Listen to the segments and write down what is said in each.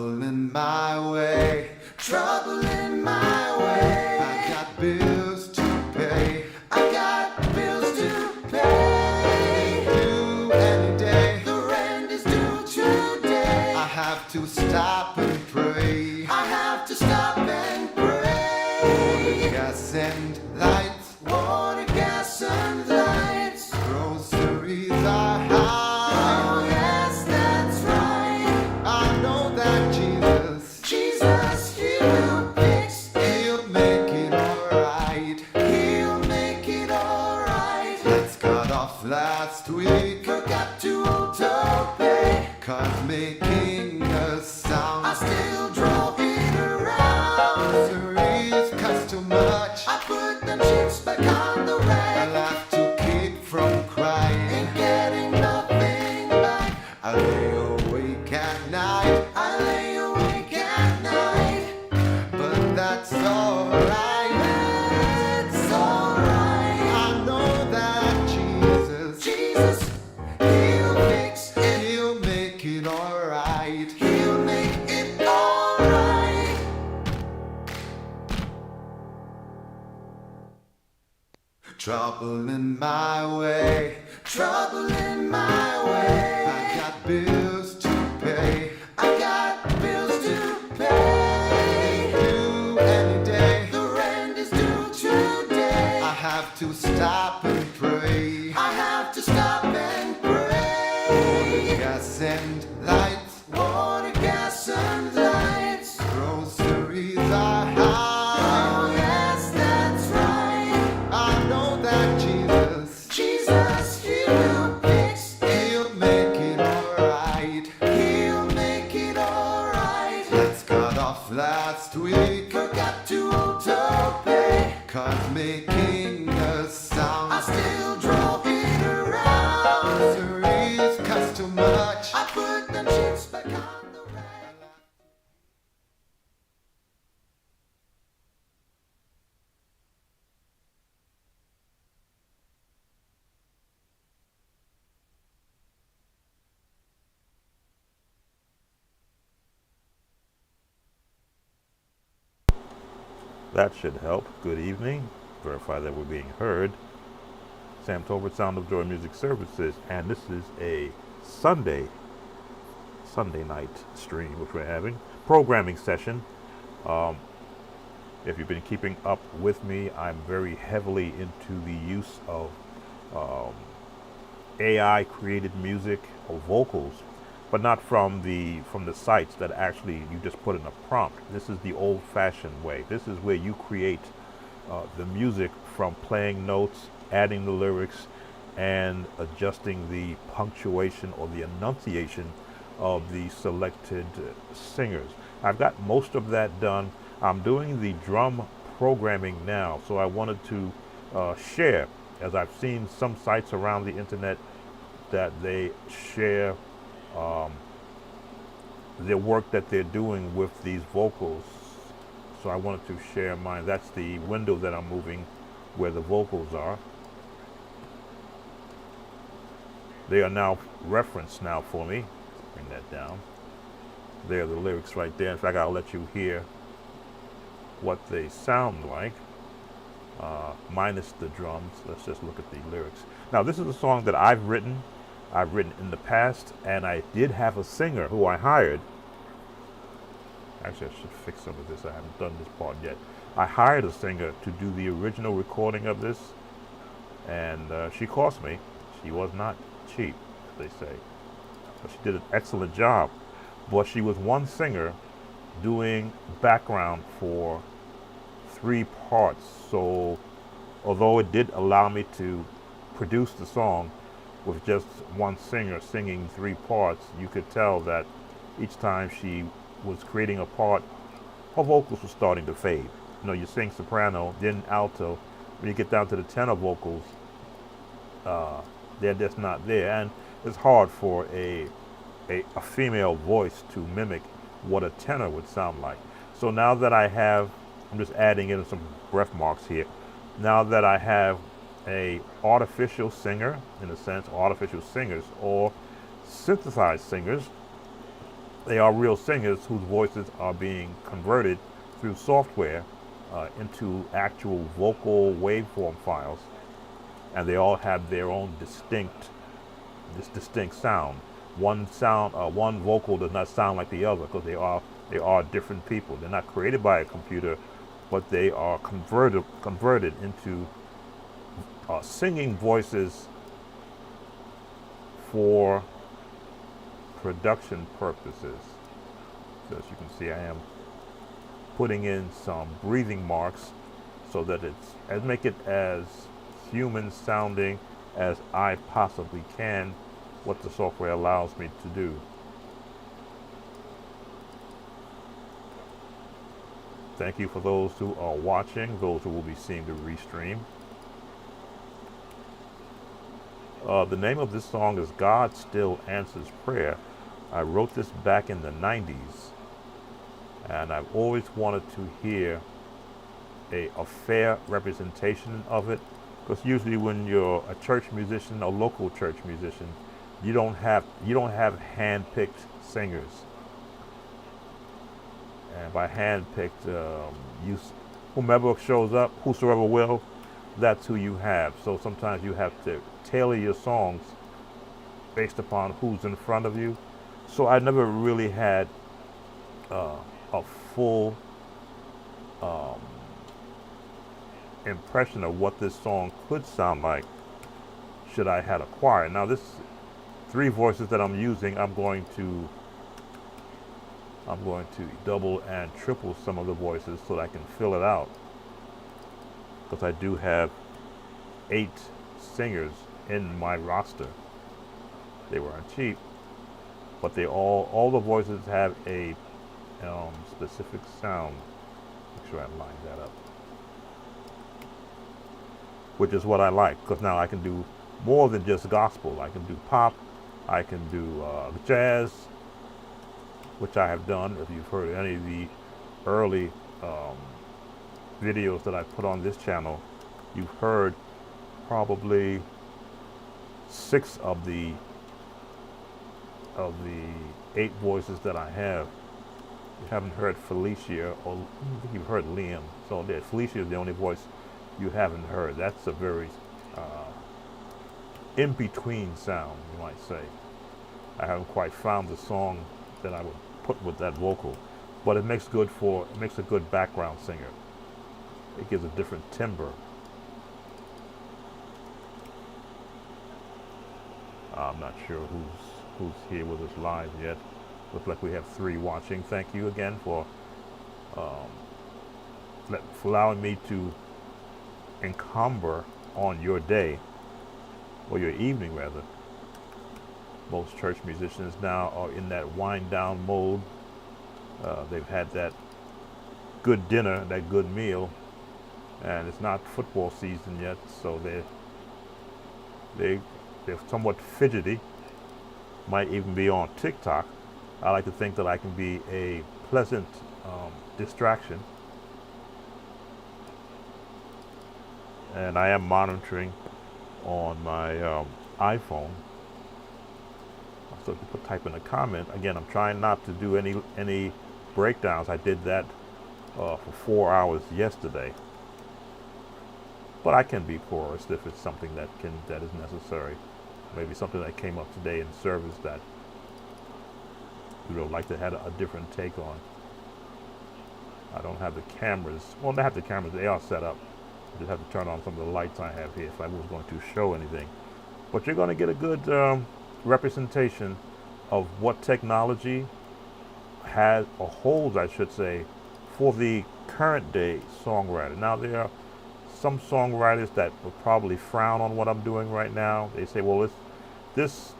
Trouble in my way, trouble in my way. I got bills to pay, I got bills to pay. Due any day, the rent is due today. I have to stop and pray, I have to stop and pray. Gas and lights, water, gas and lights. Groceries are high. Last week forgot to auto-pay, cause making a sound I still drove it around. Groceries cost too much, I put the chips back on the rack. I'll have to keep from crying and getting nothing back. I lay awake at night, I lay awake at night, but that's alright. Trouble in my way, trouble in my way. I got bills to pay, I got bills to pay. Due any day, the rent is due today. I have to stop and pray, I have to stop and pray. Gas and lights, water, gas and lights. Groceries are high. Last week forgot to auto-pay, cause making a sound I still drove it around. Groceries cost too much, I put the chips back on the rack. That should help. Good evening. Verify that we're being heard. Sam Tolbert, Sound of Joy Music Services, and this is a Sunday night stream which we're having. Programming session. If you've been keeping up with me, I'm very heavily into the use of AI created music or vocals, but not from the sites that actually you just put in a prompt. This is the old-fashioned way. This is where you create the music from playing notes, adding the lyrics, and adjusting the punctuation or the enunciation of the selected singers. I've got most of that done. I'm doing the drum programming now, so I wanted to share, as I've seen some sites around the internet that they share their work that they're doing with these vocals. So I wanted to share mine. That's the window that I'm moving where the vocals are. They are now referenced now for me. Bring that down. There are the lyrics right there. In fact, I'll let you hear what they sound like, minus the drums. Let's just look at the lyrics. Now, this is a song that I've written in the past, and I did have a singer who I hired. Actually, I should fix some of this. I haven't done this part yet. I hired a singer to do the original recording of this, and she cost me. She was not cheap, they say. But she did an excellent job. But she was one singer doing background for 3 parts. So although it did allow me to produce the song with just one singer singing 3 parts, you could tell that each time she was creating a part, her vocals were starting to fade. You know, you sing soprano, then alto. When you get down to the tenor vocals, they're just not there. And it's hard for a female voice to mimic what a tenor would sound like. So now that I have, I'm just adding in some breath marks here. Now that I have a artificial singer, in a sense, artificial singers or synthesized singers, They are real singers whose voices are being converted through software into actual vocal waveform files, and they all have their own distinct sound. One vocal does not sound like the other because they are different people. They're not created by a computer, but they are converted into singing voices for production purposes. So as you can see, I am putting in some breathing marks so that make it as human sounding as I possibly can, what the software allows me to do. Thank you for those who are watching, those who will be seeing the restream. The name of this song is God Still Answers Prayer. I wrote this back in the 90s, and I've always wanted to hear a fair representation of it, because usually when you're a church musician, a local church musician, you don't have hand-picked singers. And by hand-picked, whomever shows up, whosoever will, that's who you have. So sometimes you have to tailor your songs based upon who's in front of you. So I never really had a full impression of what this song could sound like should I had a choir. Now this 3 voices that I'm using, I'm going to double and triple some of the voices so that I can fill it out, because I do have 8 singers in my roster. They weren't cheap, but all the voices have a specific sound. Make sure I line that up, which is what I like, because now I can do more than just gospel. I can do pop, I can do jazz, which I have done. If you've heard any of the early videos that I put on this channel, you've heard probably 6 of the 8 voices that I have. You haven't heard Felicia, or I think you've heard Liam. So Felicia is the only voice you haven't heard. That's a very in-between sound, you might say. I haven't quite found the song that I would put with that vocal, but it makes a good background singer. It gives a different timbre. I'm not sure who's here with us live yet. Looks like we have 3 watching. Thank you again for allowing me to encumber on your day, or your evening rather. Most church musicians now are in that wind down mode. They've had that good dinner, that good meal, and it's not football season yet, so they're somewhat fidgety. Might even be on TikTok. I like to think that I can be a pleasant distraction, and I am monitoring on my iPhone. So if you type in a comment, again, I'm trying not to do any breakdowns. I did that for 4 hours yesterday, but I can be porous if it's something that is necessary. Maybe something that came up today in service that like to have a different take on. I don't have the cameras. Well, I have the cameras. They are set up. I just have to turn on some of the lights I have here if I was going to show anything. But you're going to get a good representation of what technology has or holds, I should say, for the current day songwriter. Now, there are some songwriters that would probably frown on what I'm doing right now. They say, well, this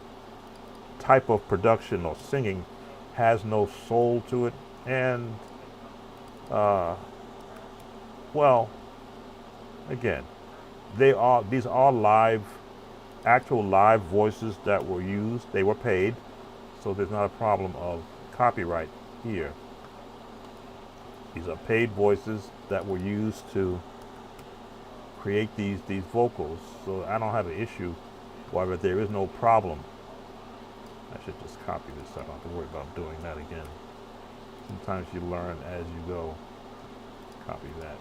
type of production or singing has no soul to it. And, well, again, these are actual live voices that were used. They were paid, so there's not a problem of copyright here. These are paid voices that were used to create these vocals, so I don't have an issue, however there is no problem I should just copy this so I don't have to worry about doing that again. Sometimes you learn as you go. Copy that.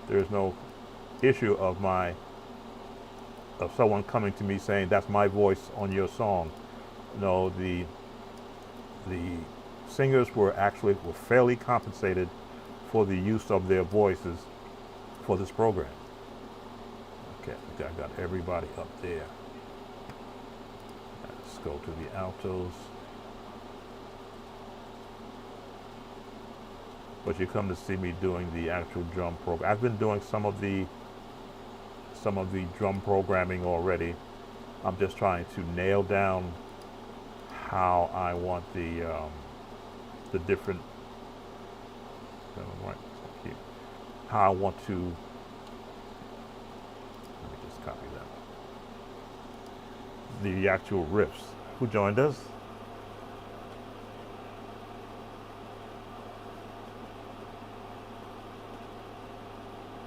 There's no issue of someone coming to me saying that's my voice on your song. No, the singers were fairly compensated for the use of their voices for this program. Okay, I think I got everybody up there. Let's go to the altos. But you come to see me doing the actual drum program. I've been doing some of the drum programming already. I'm just trying to nail down how I want the different how I want to. Let me just copy that. The actual riffs. Who joined us?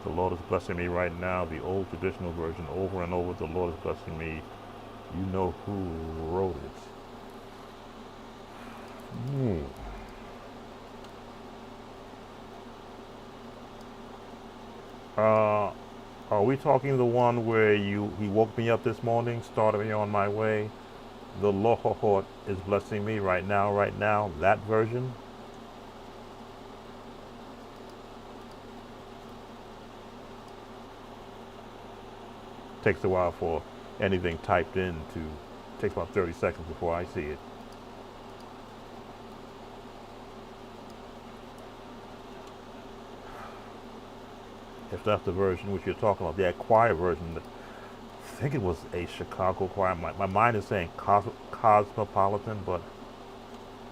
The Lord is blessing me right now. The old traditional version over and over. The Lord is blessing me. You know who wrote it. Are we talking the one where he woke me up this morning, started me on my way? The Lord is blessing me right now, that version? Takes a while for anything typed in takes about 30 seconds before I see it. If that's the version which you're talking about, the choir version, I think it was a Chicago choir. My mind is saying cosmopolitan, but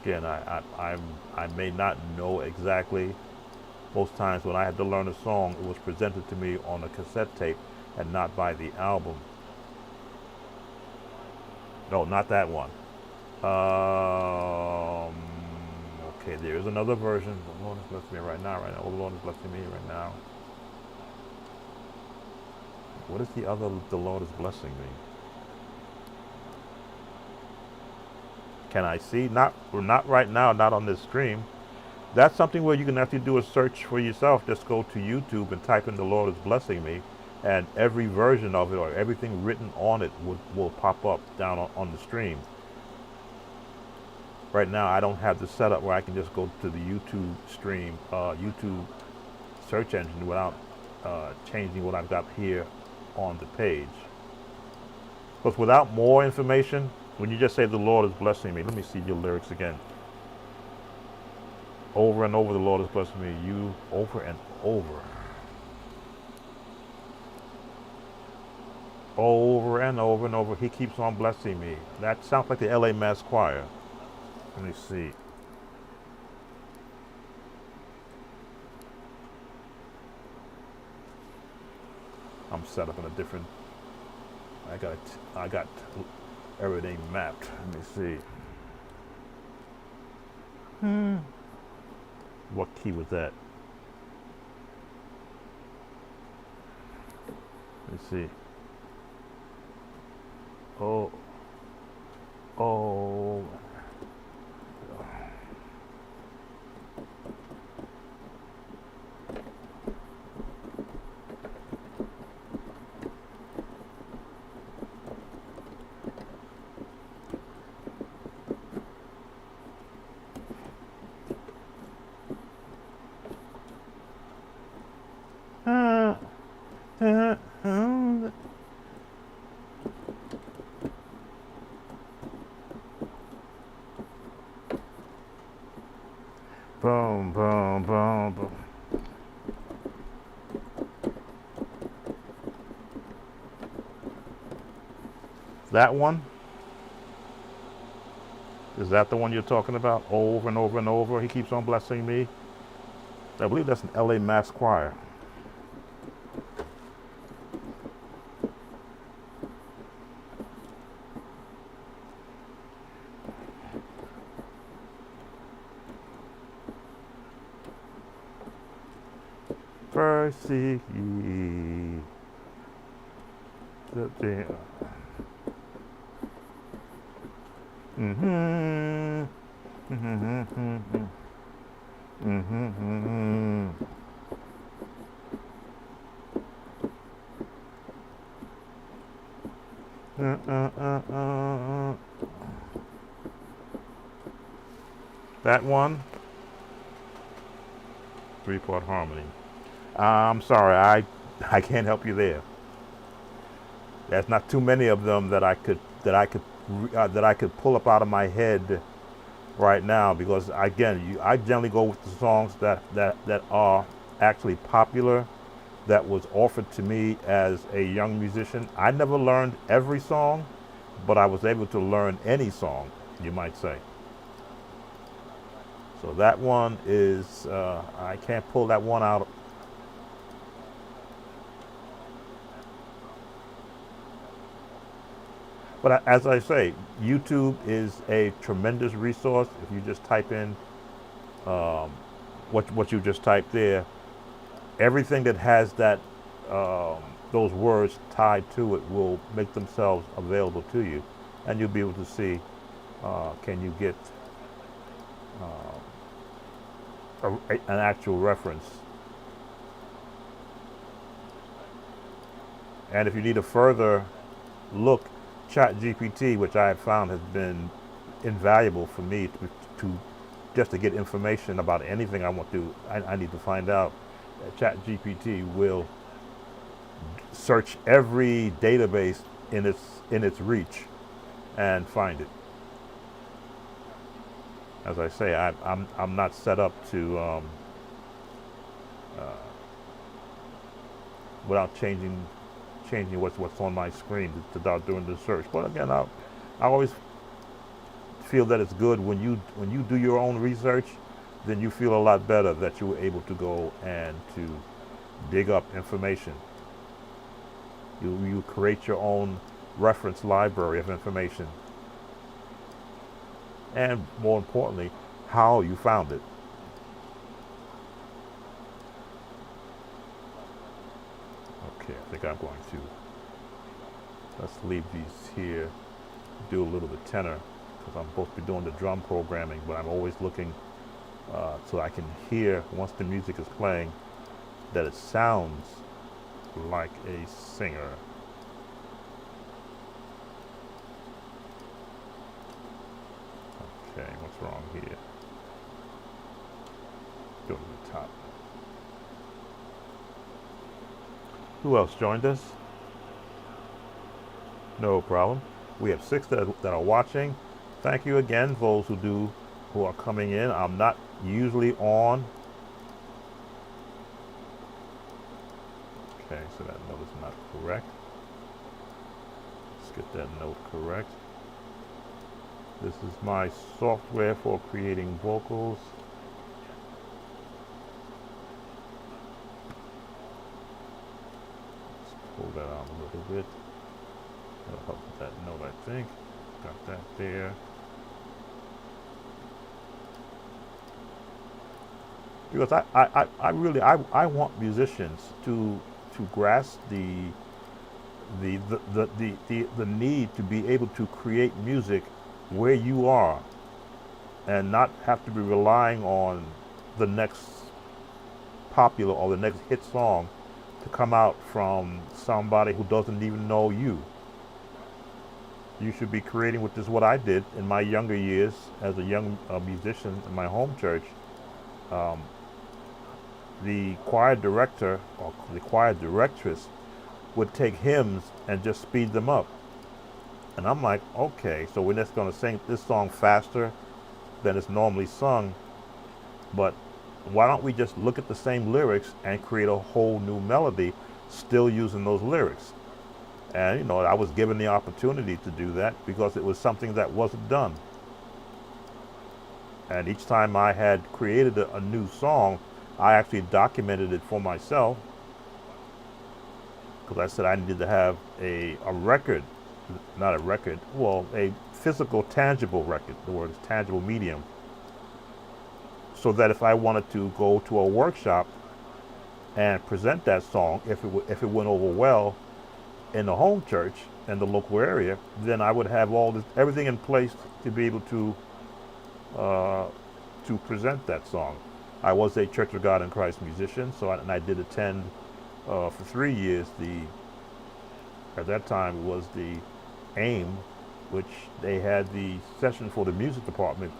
again, I may not know exactly. Most times when I had to learn a song, it was presented to me on a cassette tape and not by the album. No, not that one. Okay, there is another version. The Lord is blessing me right now. Oh, the Lord is blessing me right now. What is the other? The Lord is blessing me. Can I see? Not right now. Not on this stream. That's something where you can actually do a search for yourself. Just go to YouTube and type in "the Lord is blessing me," and every version of it or everything written on it will pop up down on the stream. Right now, I don't have the setup where I can just go to the YouTube stream, YouTube search engine without changing what I've got here on the page. But without more information, when you just say "the Lord is blessing me," let me see your lyrics again. Over and over, the Lord is blessing me. You over and over. Over and over and over, he keeps on blessing me. That sounds like the LA Mass Choir. Let me see. I'm set up in a different. I got everything mapped. Let me see. What key was that? Let's see. Oh. Boom, boom, boom, boom. That one? Is that the one you're talking about? Over and over and over, he keeps on blessing me. I believe that's an LA Mass Choir. First seek ye the mm-hmm, mm-hmm, mm-hmm, mm-hmm. That one, three-part harmony. I'm sorry, I can't help you there. There's not too many of them that I could pull up out of my head right now, because again, I generally go with the songs that are actually popular, that was offered to me as a young musician. I never learned every song, but I was able to learn any song, you might say. So that one is, I can't pull that one out. But as I say, YouTube is a tremendous resource. If you just type in what you just typed there, everything that has that those words tied to it will make themselves available to you, and you'll be able to see. Can you get an actual reference? And if you need a further look, ChatGPT, which I have found has been invaluable for me to just to get information about anything I need to find out. ChatGPT will search every database in its reach and find it. As I say, I'm not set up to without changing what's on my screen without doing the search. But again, I always feel that it's good when you do your own research, then you feel a lot better that you were able to go and to dig up information. You create your own reference library of information, and more importantly, how you found it. Okay, I think I'm going to, let's leave these here, do a little bit tenor, because I'm supposed to be doing the drum programming, but I'm always looking so I can hear, once the music is playing, that it sounds like a singer. Okay, what's wrong here? Go to the top. Who else joined us? No problem. We have 6 that are watching. Thank you again, those who are coming in. I'm not usually on. Okay, so that note is not correct. Let's get that note correct. This is my software for creating vocals. Let's pull that out a little bit. That'll help with that note, I think. Got that there. Because I really want musicians to grasp the need to be able to create music where you are, and not have to be relying on the next popular or the next hit song to come out from somebody who doesn't even know you. You should be creating, which is what I did in my younger years as a young musician in my home church. The choir director or the choir directress would take hymns and just speed them up. And I'm like, okay, so we're just going to sing this song faster than it's normally sung, but why don't we just look at the same lyrics and create a whole new melody still using those lyrics? And I was given the opportunity to do that because it was something that wasn't done. And each time I had created a new song, I actually documented it for myself, because I said I needed to have a record, not a record, well, a physical, tangible record. The word is tangible medium. So that if I wanted to go to a workshop and present that song, if it went over well, in the home church in the local area, then I would have everything in place to be able uh, to present that song. I was a Church of God in Christ musician, and I did attend for 3 years. At that time was the AIM, which they had the session for the music department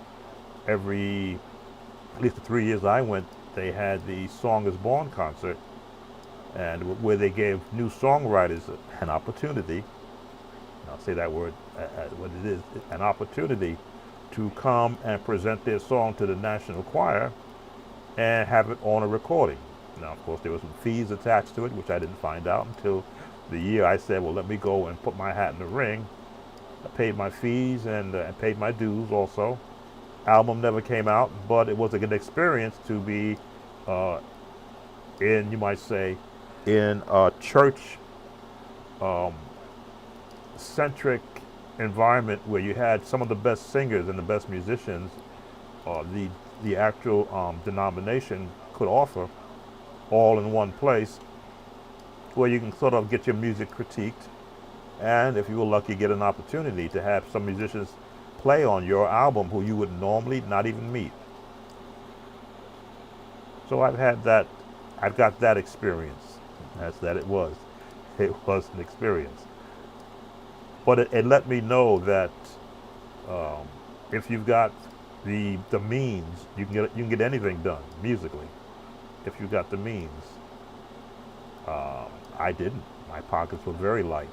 at least the 3 years I went. They had the Song is Born concert, and where they gave new songwriters an opportunity. I'll say that word what it is, an opportunity to come and present their song to the national choir and have it on a recording. Now, of course, there were some fees attached to it, which I didn't find out until the year I said, well, let me go and put my hat in the ring. I paid my fees and paid my dues also. Album never came out, but it was a good experience to be you might say, in a church centric environment where you had some of the best singers and the best musicians the actual denomination could offer, all in one place, where you can sort of get your music critiqued, and if you were lucky, get an opportunity to have some musicians play on your album who you would normally not even meet. So I've got that experience. It was an experience. But it let me know that if you've got the means, you can get anything done musically. If you've got the means. I didn't. My pockets were very light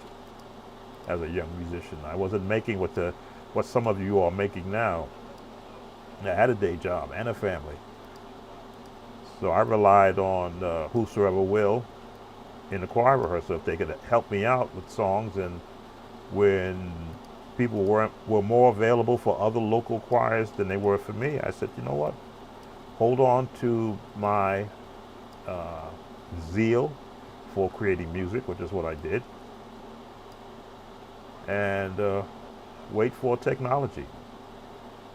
as a young musician. I wasn't making what some of you are making now. I had a day job and a family. So I relied on whosoever will in the choir rehearsal if they could help me out with songs. And when people were more available for other local choirs than they were for me, I said, you know what? Hold on to my zeal for creating music, which is what I did, and wait for technology.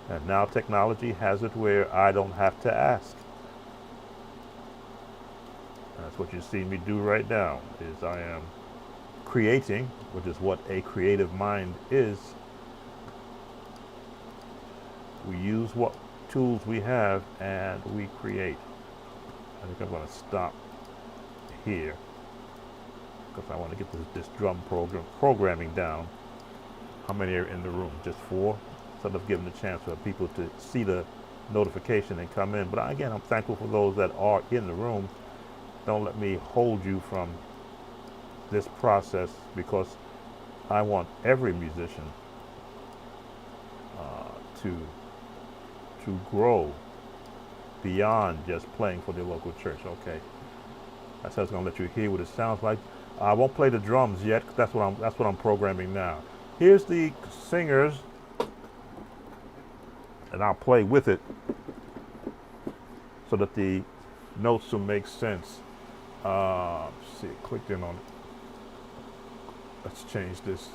And now technology has it where I don't have to ask. And that's what you see me do right now, is I am creating, which is what a creative mind is. We use what tools we have and we create. I think I'm going to stop here because I want to get this drum programming down. How many are in the room? Just 4? Instead of giving the chance for people to see the notification and come in. But again, I'm thankful for those that are in the room. Don't let me hold you from this process, because I want every musician to grow beyond just playing for the local church. Okay, that's how I was going to let you hear what it sounds like. I won't play the drums yet. That's what I'm programming now. Here's the singers, and I'll play with it so that the notes will make sense. Let's see, I clicked in on it. Let's change this.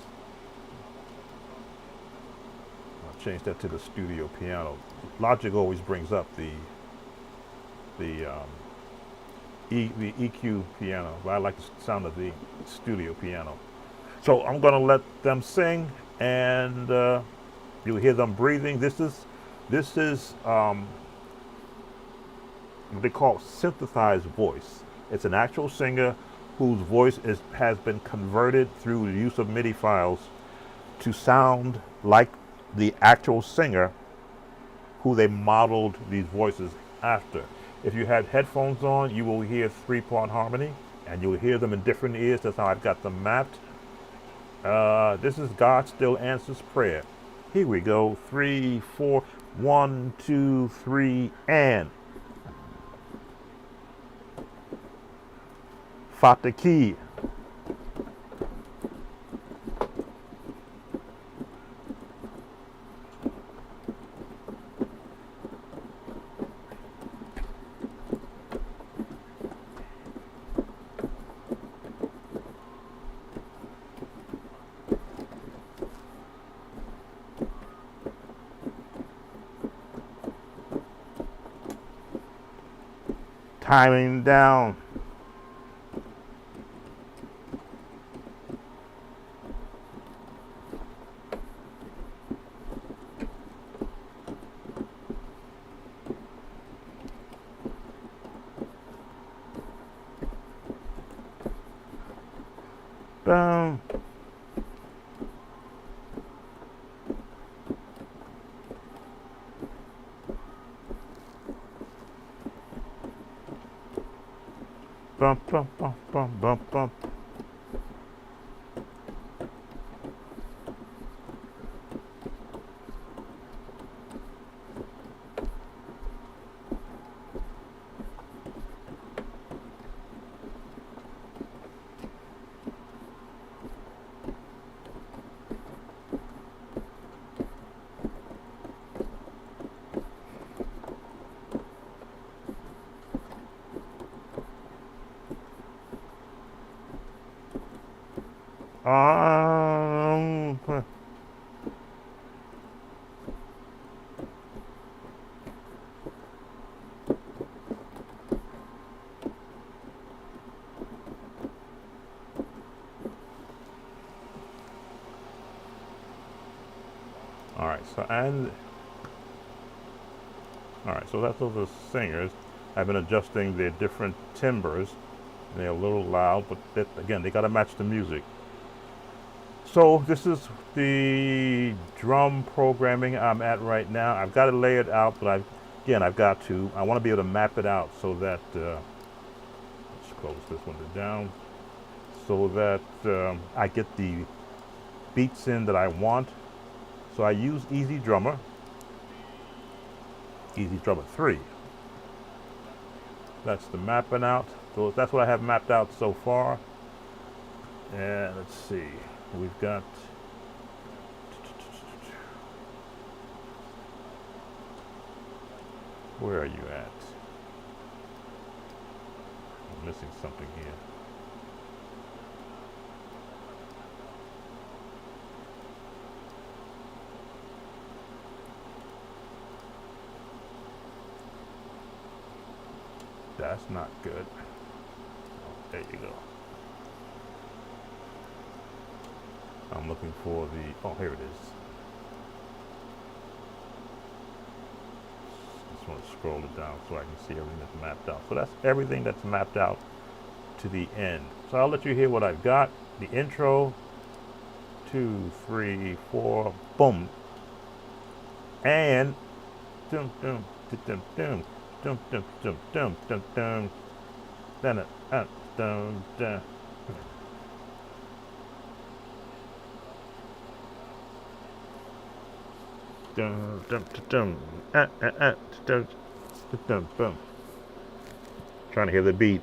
I'll change that to the studio piano. Logic always brings up the EQ piano, but I like the sound of the studio piano. So I'm going to let them sing, and you'll hear them breathing. This is what they call synthesized voice. It's an actual singer whose voice has been converted through the use of MIDI files to sound like the actual singer who they modeled these voices after. If you have headphones on, you will hear 3-part harmony, and you'll hear them in different ears. That's how I've got them mapped. This is God Still Answers Prayer. Here we go. 3, 4, 1, 2, 3, and Fata key. Timing down. dum. Bum bum bum bum bum bum. Um, all right, so that's those are singers. I've been adjusting their different timbres. They're a little loud, but again, they got to match the music. So this is the drum programming I'm at right now. I've got it layered out, but I want to be able to map it out so that, let's close this one down, so that I get the beats in that I want. So I use Easy Drummer 3. That's the mapping out. So that's what I have mapped out so far. And let's see, we've got where are you at? I'm missing something here. That's not good. Oh, there you go. I'm looking for the, oh, here it is. Just want to scroll it down so I can see everything that's mapped out. So that's everything that's mapped out to the end. So I'll let you hear what I've got. The intro, 2, 3, 4, boom. And dum dum dum dum dum dum dum dum dum dum dum dum dum. Dum dum dum dum dum dum. Trying to hear the beat.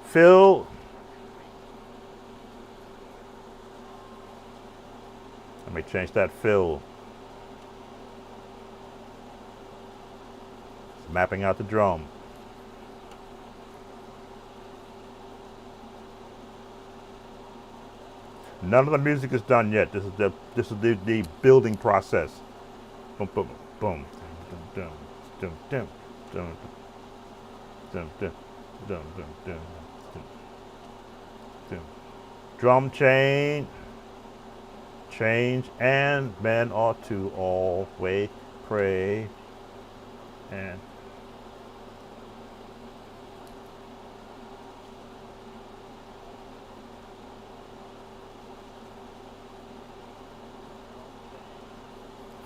Fill. Let me change that fill. It's mapping out the drum. None of the music is done yet. This is the building process. Boom boom boom. Dum dum dum dum dum dum dum dum dum dum. Drum change, and men ought to always pray. And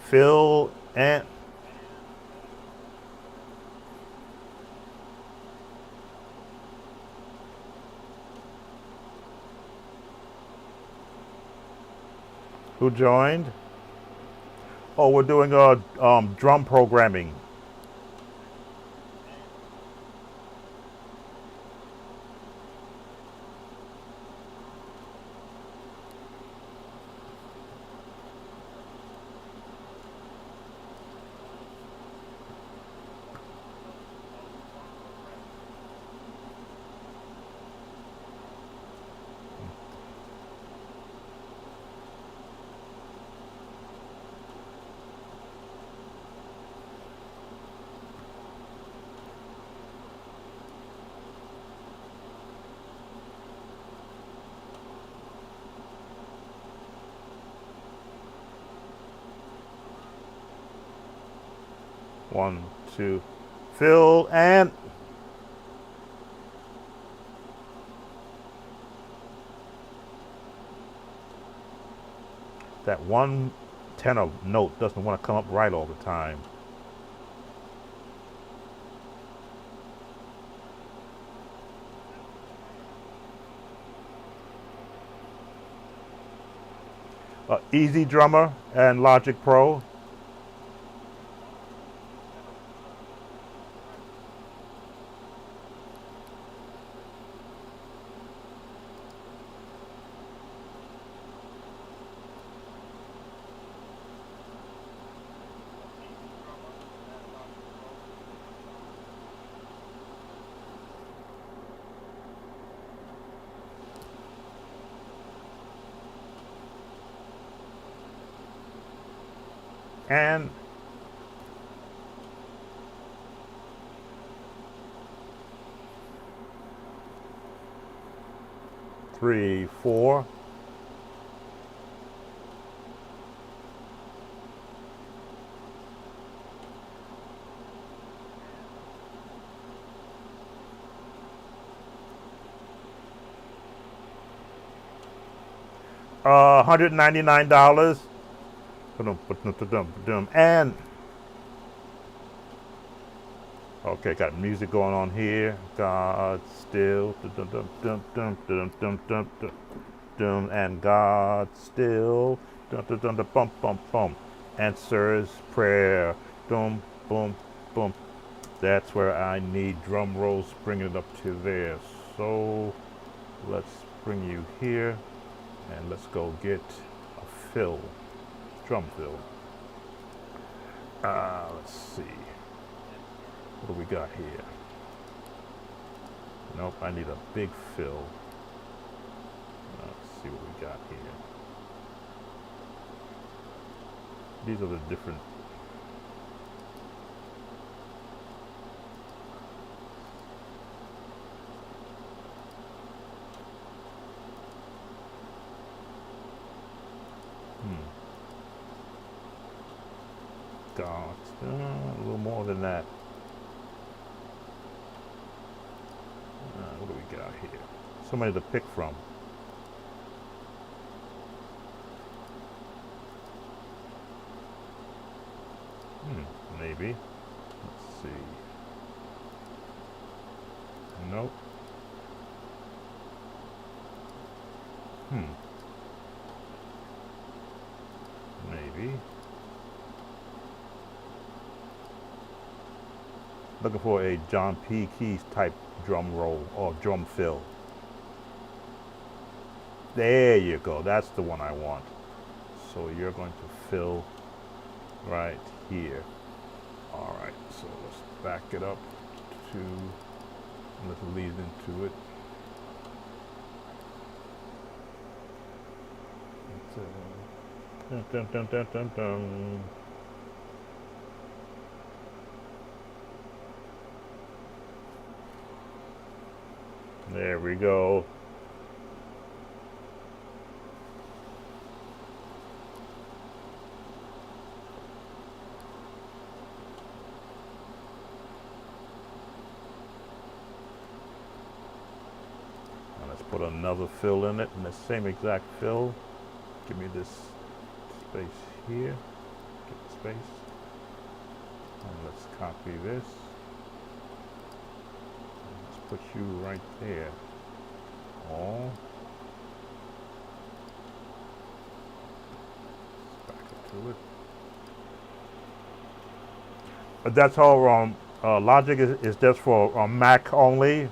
fill and who joined? Oh, we're doing drum programming. 1, 2, fill, and that one tenor note doesn't want to come up right all the time. Easy Drummer and Logic Pro. And 3, 4. $199. And okay, got music going on here. God still, and God still, bum bum bum, answers prayer, boom boom boom. That's where I need drum rolls, bring it up to there. So let's bring you here, and let's go get a fill, drum fill. Let's see. What do we got here? Nope, I need a big fill. Let's see what we got here. These are the different. God, a little more than that. What do we got here? Somebody to pick from. Maybe. Let's see. Nope. Maybe. Looking for a John P. Keys type drum roll or drum fill. There you go. That's the one I want. So you're going to fill right here. All right. So let's back it up to, let's lead into it. Dun, dun, dun, dun, dun, dun. There we go. Now let's put another fill in it, and the same exact fill. Give me this space here. Get the space. And let's copy this. Put you right there. All. Back up to it. But that's all. Logic is just for Mac only.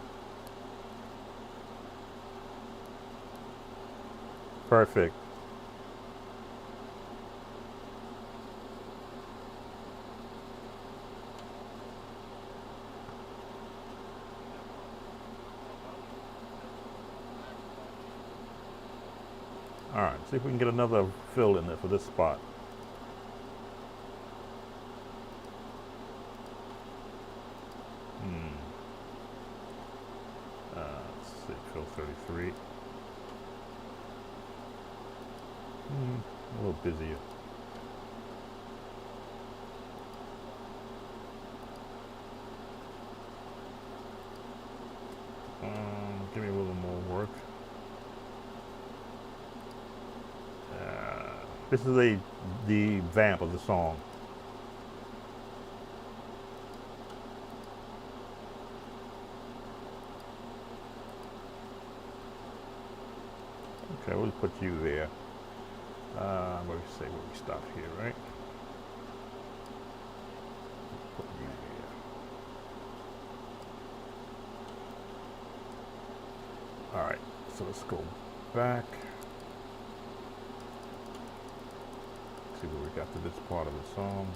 Perfect. All right, see if we can get another fill in there for this spot. Let's see, fill 33. A little busier. This is the vamp of the song. Okay, we'll put you there. Where we say where we stop here, right? Put you here. All right, so let's go back. See where we got to this part of the song.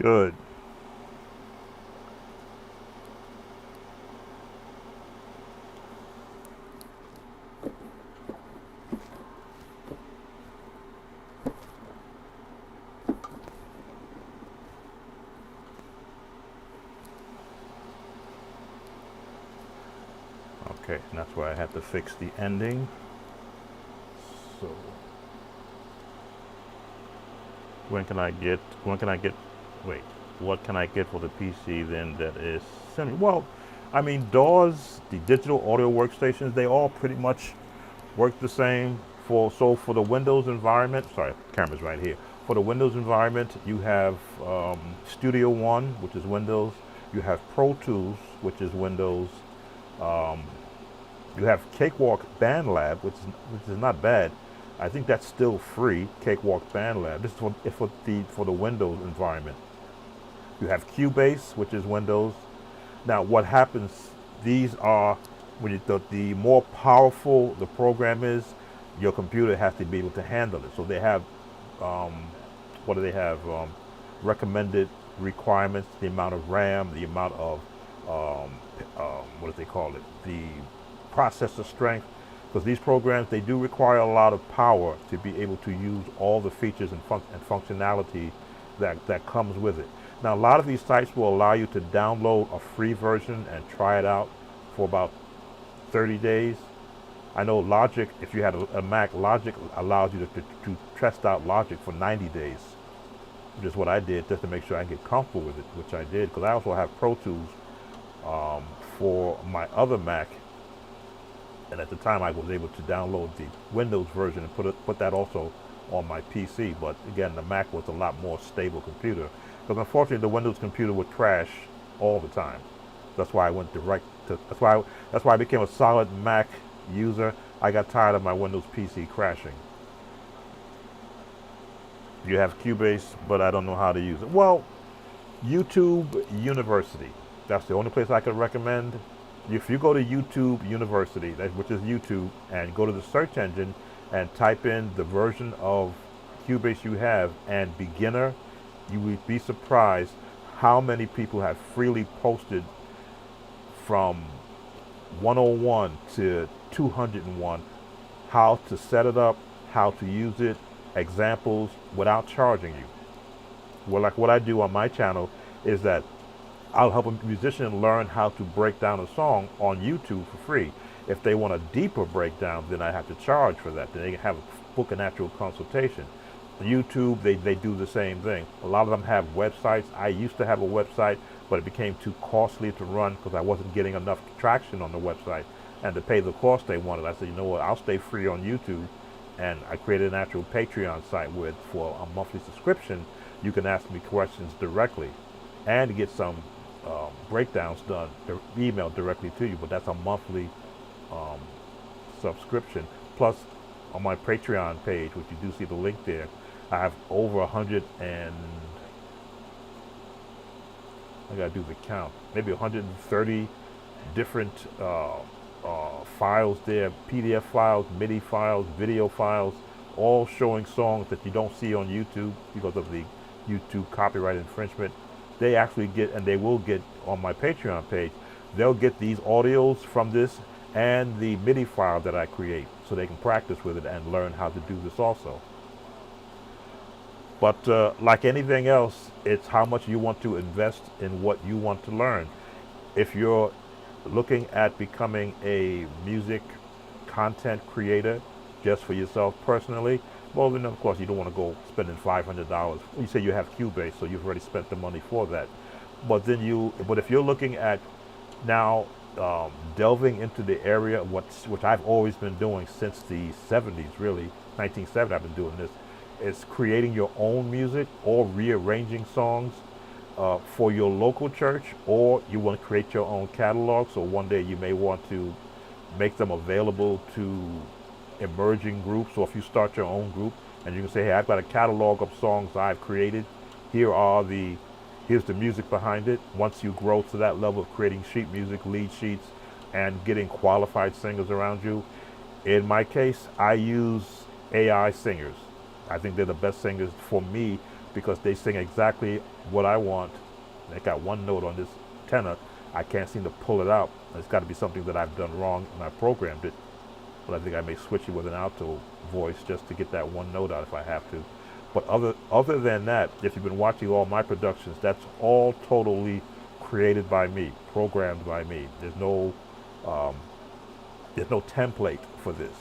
Good. Okay, and that's where I had to fix the ending. So when can I get, wait, what can I get for the PC then that is semi? Well, I mean, DAWs, the digital audio workstations, they all pretty much work the same. For the Windows environment, sorry, camera's right here. For the Windows environment, you have Studio One, which is Windows. You have Pro Tools, which is Windows. You have Cakewalk BandLab, which is not bad. I think that's still free. Cakewalk BandLab. This is for the Windows environment. You have Cubase, which is Windows. Now, what happens? These are when the more powerful the program is, your computer has to be able to handle it. So they have, what do they have? Recommended requirements: the amount of RAM, the amount of what do they call it? The processor strength. Because these programs, they do require a lot of power to be able to use all the features and functionality that comes with it. Now, a lot of these sites will allow you to download a free version and try it out for about 30 days. I know Logic, if you had a Mac, Logic allows you to test out Logic for 90 days, which is what I did just to make sure I get comfortable with it, which I did, because I also have Pro Tools for my other Mac. And at the time, I was able to download the Windows version and put that also on my PC. But again, the Mac was a lot more stable computer. Because unfortunately, the Windows computer would crash all the time. That's why I went direct to. That's why I became a solid Mac user. I got tired of my Windows PC crashing. You have Cubase, but I don't know how to use it. Well, YouTube University. That's the only place I could recommend. If you go to YouTube University, which is YouTube, and go to the search engine and type in the version of Cubase you have and beginner, you would be surprised how many people have freely posted from 101 to 201 how to set it up, how to use it, examples without charging you. Well, like what I do on my channel is that I'll help a musician learn how to break down a song on YouTube for free. If they want a deeper breakdown, then I have to charge for that. Then they can have book an actual consultation. YouTube, they do the same thing. A lot of them have websites. I used to have a website, but it became too costly to run because I wasn't getting enough traction on the website. and to pay the cost they wanted. I said, you know what, I'll stay free on YouTube. And I created an actual Patreon site with, for a monthly subscription, you can ask me questions directly and get some breakdowns done, emailed directly to you. But that's a monthly um, subscription. Plus, on my Patreon page, which you do see the link there, I have over 100 and I gotta do the count, maybe 130 different files there, PDF files, MIDI files, video files, all showing songs that you don't see on YouTube because of the YouTube copyright infringement. They actually get, and they will get on my Patreon page, they'll get these audios from this and the MIDI file that I create so they can practice with it and learn how to do this also. But like anything else, it's how much you want to invest in what you want to learn. If you're looking at becoming a music content creator just for yourself personally, well then of course you don't want to go spending $500. You say you have Cubase, so you've already spent the money for that. But if you're looking at now delving into the area, which I've always been doing since the 70s, really, 1970 I've been doing this, is creating your own music or rearranging songs for your local church, or you want to create your own catalog. So one day you may want to make them available to emerging groups, or if you start your own group and you can say, hey, I've got a catalog of songs I've created, here's the music behind it. Once you grow to that level of creating sheet music, lead sheets, and getting qualified singers around you, in my case I use AI singers. I think they're the best singers for me because they sing exactly what I want. They got one note on this tenor, I can't seem to pull it out. It's got to be something that I've done wrong and I programmed it. But I think I may switch it with an alto voice just to get that one note out if I have to. But other than that, if you've been watching all my productions, that's all totally created by me, programmed by me. There's no template for this.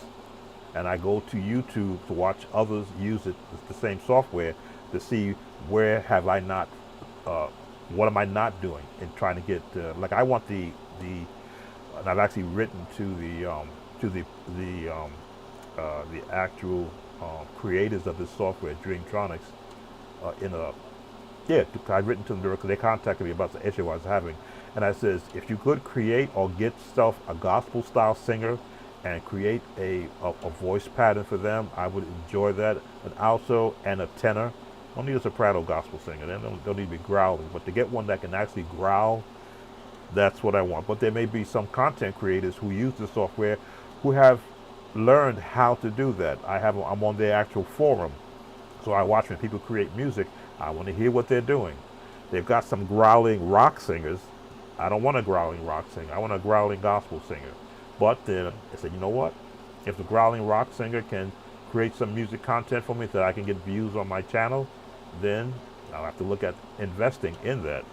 And I go to YouTube to watch others use it, the same software, to see where have I not, what am I not doing in trying to get, like I want and I've actually written to the actual creators of this software, Dreamtronics, I've written to them directly. They contacted me about the issue I was having, and I says, if you could create or get yourself a gospel style singer and create a voice pattern for them, I would enjoy that. An alto and a tenor. Don't need a soprano gospel singer. They don't need to be growling, but to get one that can actually growl, that's what I want. But there may be some content creators who use the software who have learned how to do that. I'm on their actual forum, so I watch when people create music. I want to hear what they're doing. They've got some growling rock singers. I don't want a growling rock singer. I want a growling gospel singer. But then I said, you know what? If the growling rock singer can create some music content for me that I can get views on my channel, then I'll have to look at investing in that.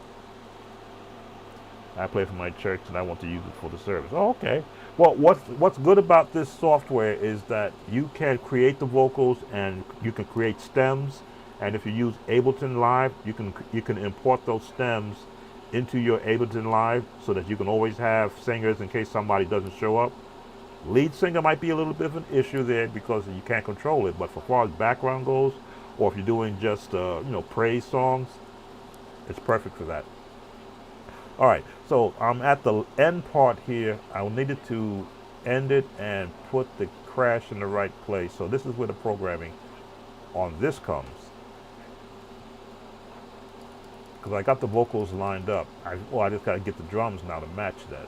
I play for my church and I want to use it for the service. Oh, okay. Well, what's good about this software is that you can create the vocals and you can create stems. And if you use Ableton Live, you can import those stems into your Ableton Live so that you can always have singers in case somebody doesn't show up. Lead singer might be a little bit of an issue there because you can't control it, but for far as background goes, or if you're doing just praise songs, it's perfect for that. All right, so I'm at the end part here. I needed to end it and put the crash in the right place. So this is where the programming on this comes. Because I got the vocals lined up. I just got to get the drums now to match that.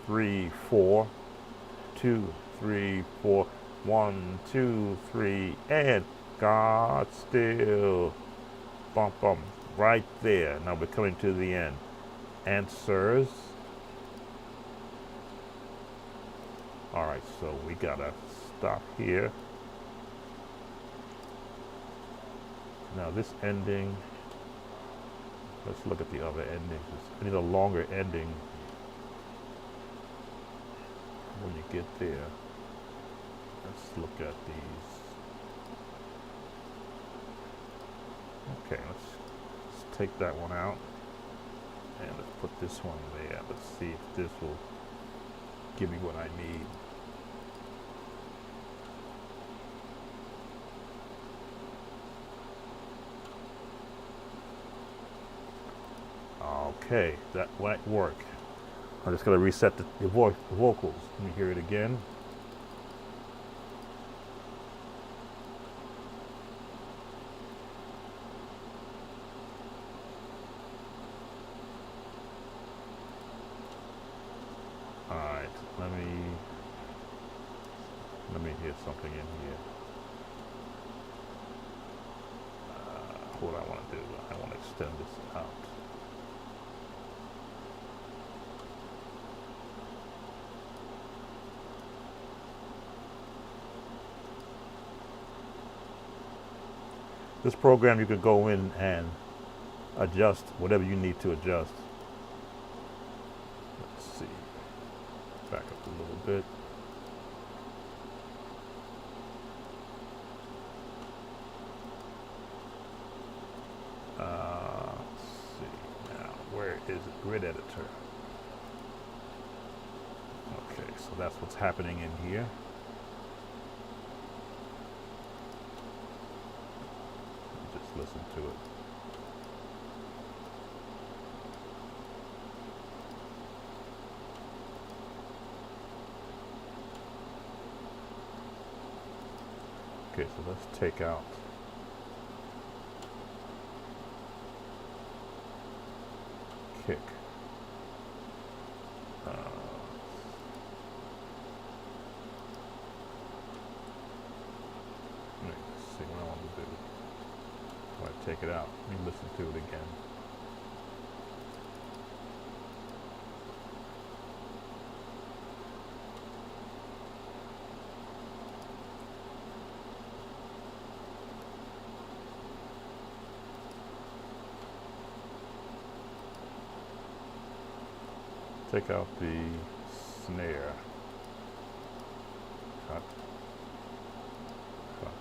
3, 4, 2, 3, 4, 1, 2, 3, and God still. Bump, bump, right there. Now we're coming to the end. Answers. All right, so we gotta stop here. Now this ending, let's look at the other endings. I need a longer ending when you get there. Let's look at these. Okay, let's take that one out. And let's put this one there. Let's see if this will give me what I need. Okay, that might work. I'm just going to reset the vocals. Let me hear it again. All right, let me hear something in here. What I want to do, I want to extend this out. This program, you can go in and adjust whatever you need to adjust. Let's see. Back up a little bit. Let's see. Now, where is it? Grid editor. Okay, so that's what's happening in here. Just listen to it. Okay, so let's take out kick. Let's see what I want to do. I take it out. Let me listen to it again. Take out the snare. Cut. Cut.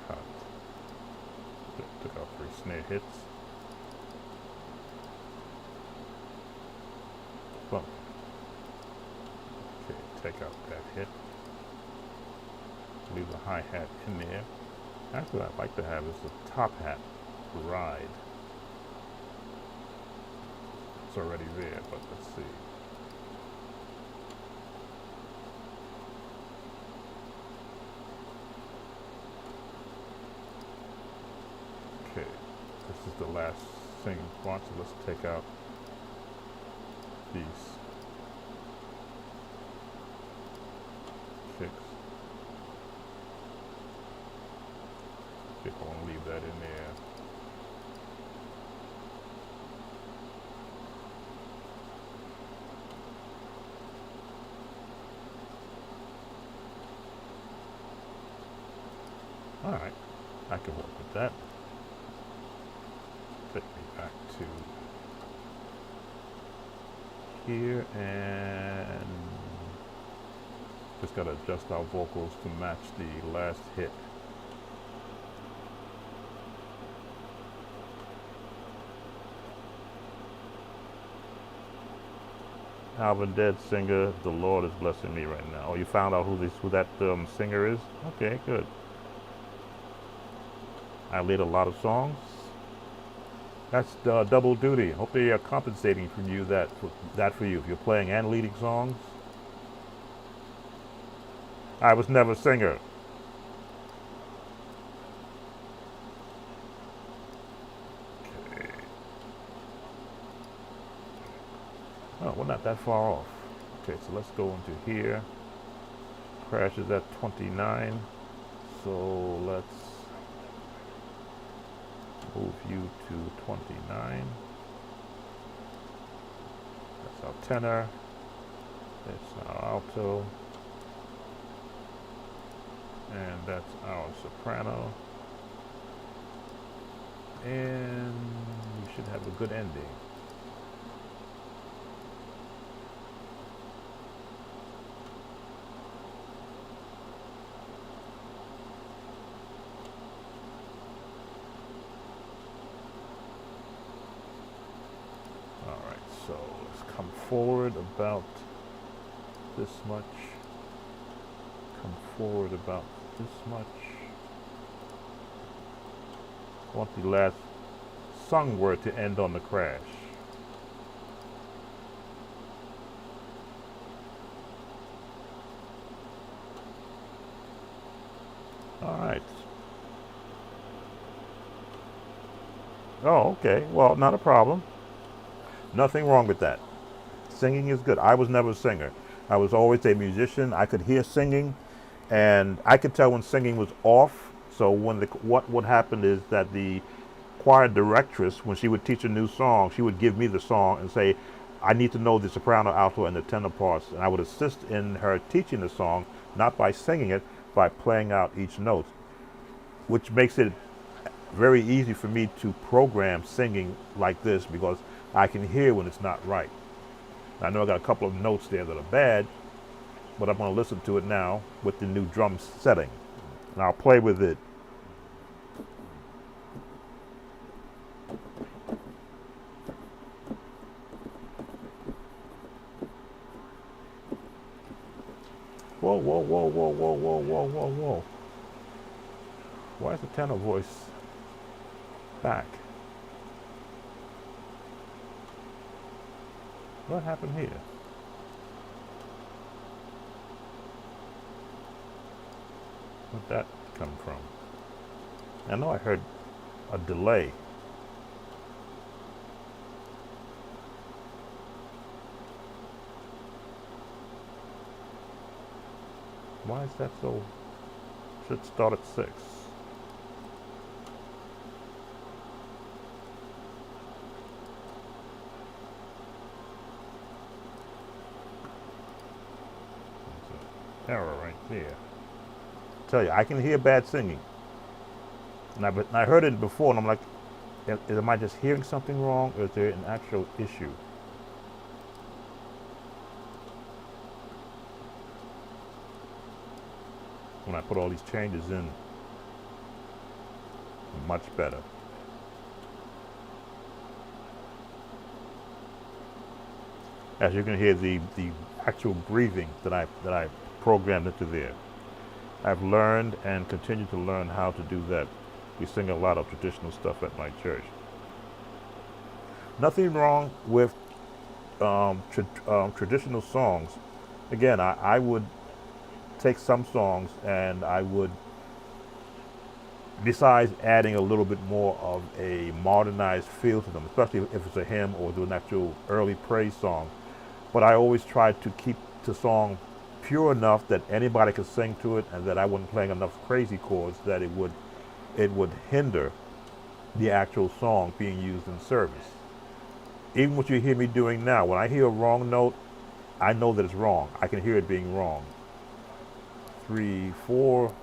Cut. Took out 3 snare hits. Bump. Okay, take out that hit. Leave the hi-hat in there. Actually, what I'd like to have is the top hat ride. It's already there, but let's see. Okay, this is the last singing part, so let's take out these kicks. Okay, I want to leave that in there. All right, I can work with that. Take me back to here and just got to adjust our vocals to match the last hit. Alvin Dead singer, the Lord is blessing me right now. Oh, you found out who that singer is? Okay, good. I lead a lot of songs. That's double duty. Hope they are compensating from you that for you. If you're playing and leading songs. I was never a singer. Okay. Oh, we're not that far off. Okay, so let's go into here. Crash is at 29. So let's move you to 29. That's our tenor. That's our alto. And that's our soprano. And we should have a good ending. forward about this much. Come forward about this much. I want the last sung word to end on the crash. All right. Oh, okay. Well, not a problem. Nothing wrong with that. Singing is good. I was never a singer. I was always a musician. I could hear singing, and I could tell when singing was off. So what would happen is that the choir directress, when she would teach a new song, she would give me the song and say, I need to know the soprano, alto, and the tenor parts. And I would assist in her teaching the song, not by singing it, by playing out each note, which makes it very easy for me to program singing like this because I can hear when it's not right. I know I got a couple of notes there that are bad, but I'm going to listen to it now with the new drum setting. And I'll play with it. Whoa, whoa, whoa, whoa, whoa, whoa, whoa, whoa, whoa. Why is the tenor voice back? What happened here? Where'd that come from? I know I heard a delay. Why is that so? Should start at 6. Error right there. Tell you, I can hear bad singing. And I heard it before, and I'm like, am I just hearing something wrong, or is there an actual issue? When I put all these changes in, much better. As you can hear, the actual breathing that I programmed into there. I've learned and continue to learn how to do that. We sing a lot of traditional stuff at my church. Nothing wrong with traditional songs. Again, I would take some songs and I would, besides adding a little bit more of a modernized feel to them, especially if it's a hymn or an actual early praise song. But I always try to keep the song pure enough that anybody could sing to it, and that I wasn't playing enough crazy chords that it would hinder the actual song being used in service. Even what you hear me doing now, when I hear a wrong note, I know that it's wrong. I can hear it being wrong. 3, 4.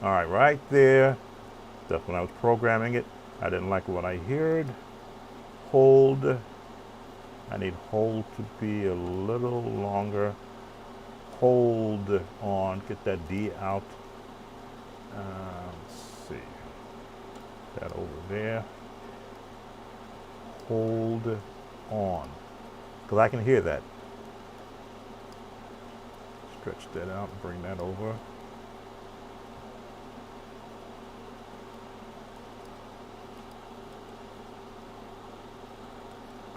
All right, right there. That's when I was programming it. I didn't like what I heard. Hold. I need hold to be a little longer. Hold on. Get that D out. Let's see. That over there. Hold on. Because I can hear that. Stretch that out and bring that over.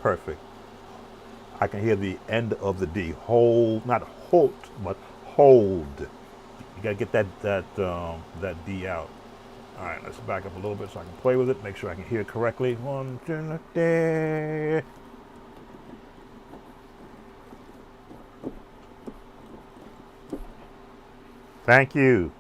perfect. I can hear the end of the D. Hold, not halt, but hold. You gotta get that D out. All right, let's back up a little bit so I can play with it, make sure I can hear it correctly. 1, 2, 3. Thank you.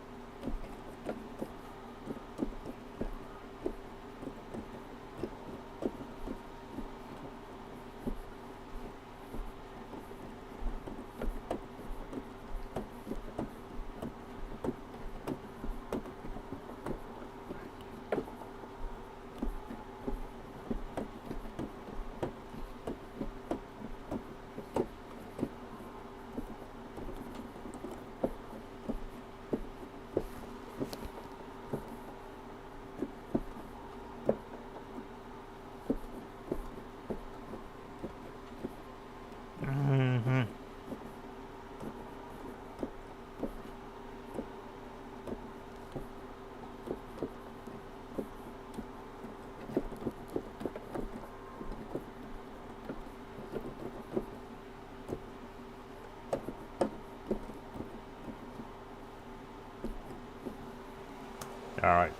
All right.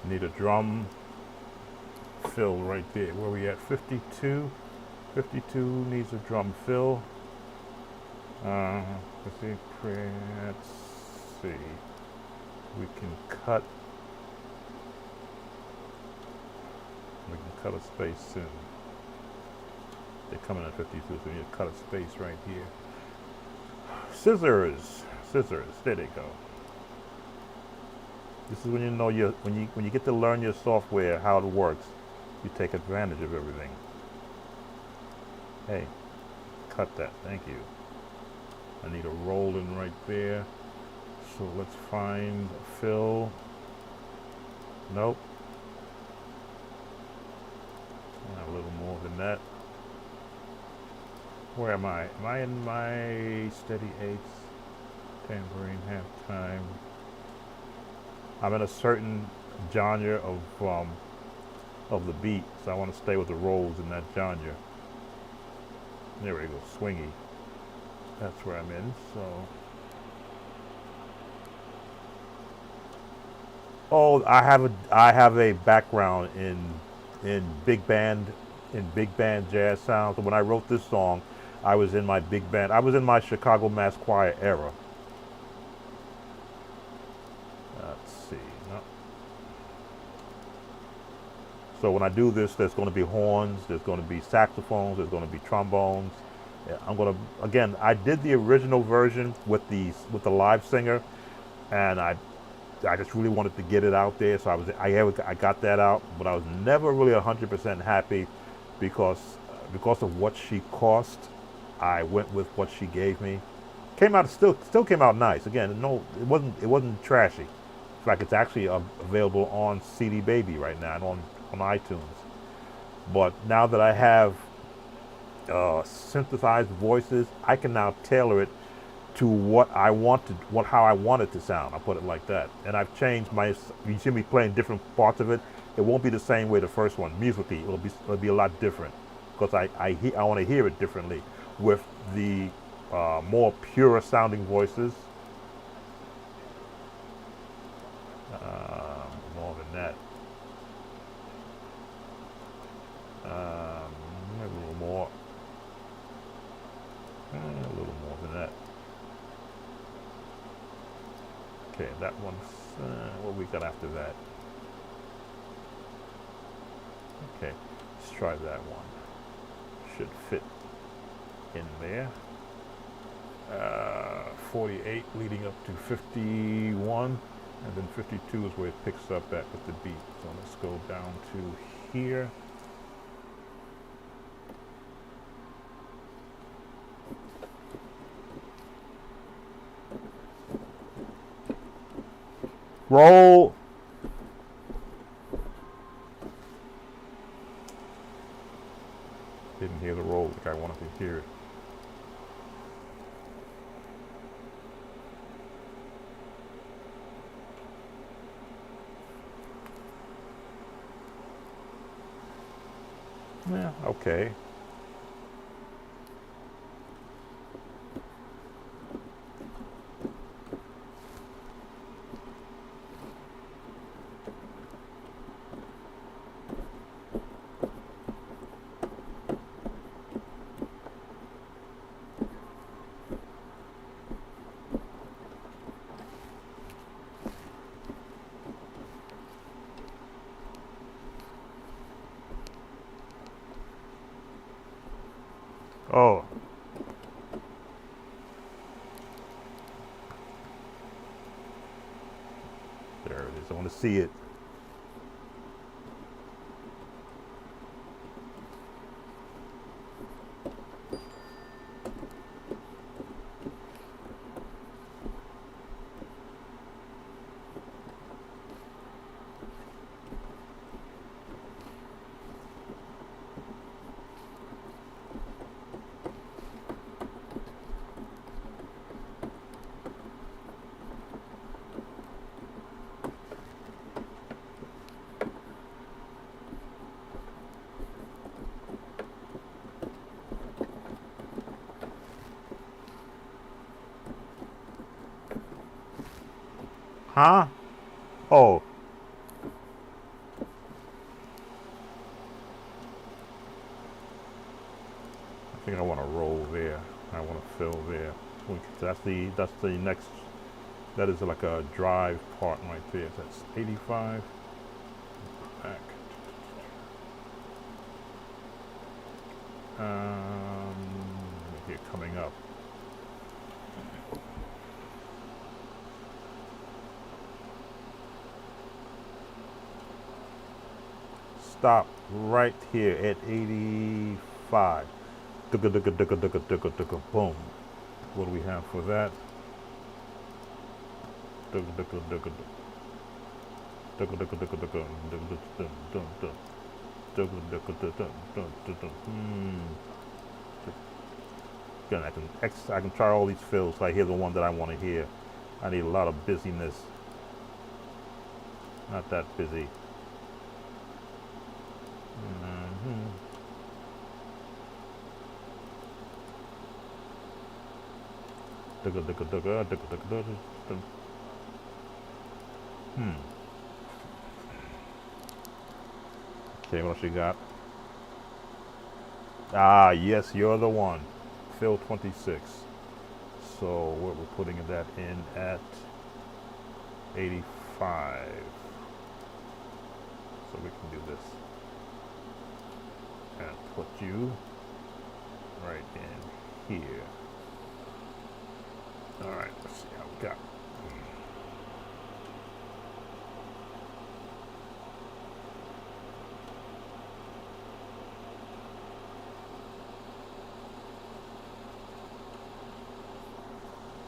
Need a drum fill right there. Where we at? 52. 52 needs a drum fill. Let's see. We can cut. We can cut a space in. They're coming at 52, so we need to cut a space right here. Scissors. Scissors. There they go. This is when you know when you get to learn your software, how it works, you take advantage of everything. Hey, cut that. Thank you. I need a roll in right there. So let's find fill. Nope. A little more than that. Where am I? Am I in my steady eighths? Tambourine halftime. I'm in a certain genre of the beat, so I want to stay with the rolls in that genre. There we go, swingy. That's where I'm in. So, oh, I have a background in big band jazz sounds. So when I wrote this song, I was in my big band. I was in my Chicago Mass Choir era. So when I do this, there's going to be horns, there's going to be saxophones, there's going to be trombones. I'm going to, again, I did the original version with the live singer, and I just really wanted to get it out there. So I got that out, but I was never really 100% happy because of what she cost. I went with what she gave me. Came out still came out nice. Again, no, it wasn't trashy. In fact, it's actually available on CD Baby right now and on iTunes. But now that I have synthesized voices, I can now tailor it to how I want it to sound. I'll put it like that. And I've changed you see me playing different parts of it. It won't be the same way the first one. Musically, it'll be a lot different because I want to hear it differently with the more pure sounding voices. More than that. Maybe a little more. A little more than that. Okay, that one's what we got after that. Okay, let's try that one. Should fit in there. 48 leading up to 51, and then 52 is where it picks up at with the beat. So let's go down to here. Roll. Didn't hear the roll like I wanted to hear it. Yeah, okay. Oh, there it is. I want to see it. Huh? Oh, I think I want to roll there. I want to fill there. That's the next. That is like a drive part right there. That's 85. Back. Here coming up. Stop right here at 85. Boom. What do we have for that? Again, I can try all these fills so I hear the one that I want to hear. I need a lot of busyness. Not that busy. Okay, what else you got? Ah, yes, you're the one. Fill 26. So we're putting that in at 85. So we can do this. And put you right in here. All right, let's see how we got.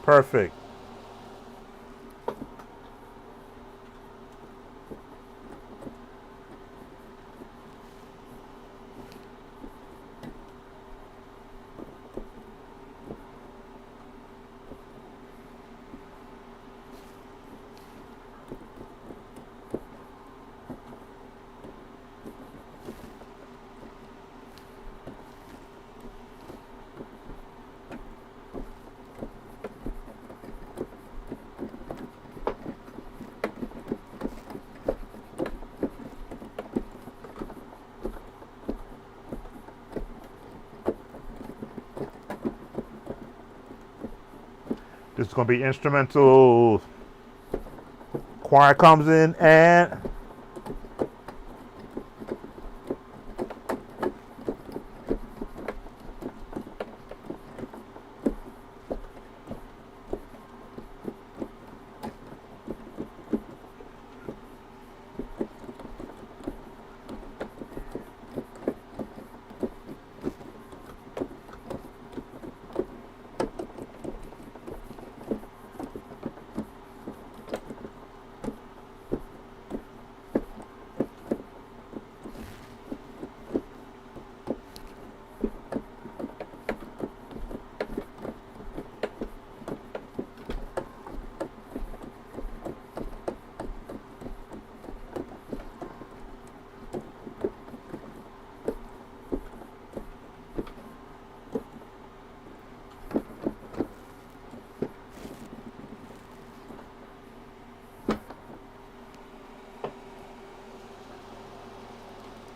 Perfect. This is going to be instrumental. Choir comes in and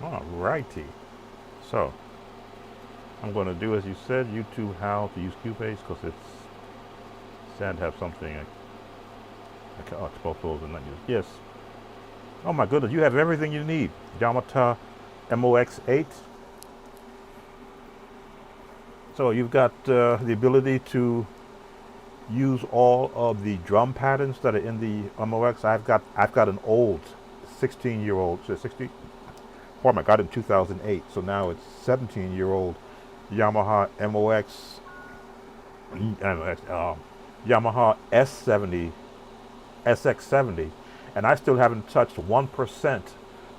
All righty. So I'm going to do as you said, YouTube how to use Cubase, because it's sad to have something I can both those and not use. Yes. Oh my goodness, you have everything you need. Yamaha MOX8. So you've got the ability to use all of the drum patterns that are in the MOX. I've got an old 16-year-old, so 60. I got it in 2008, so now it's 17-year-old Yamaha MOX, Yamaha S70, SX70, and I still haven't touched 1%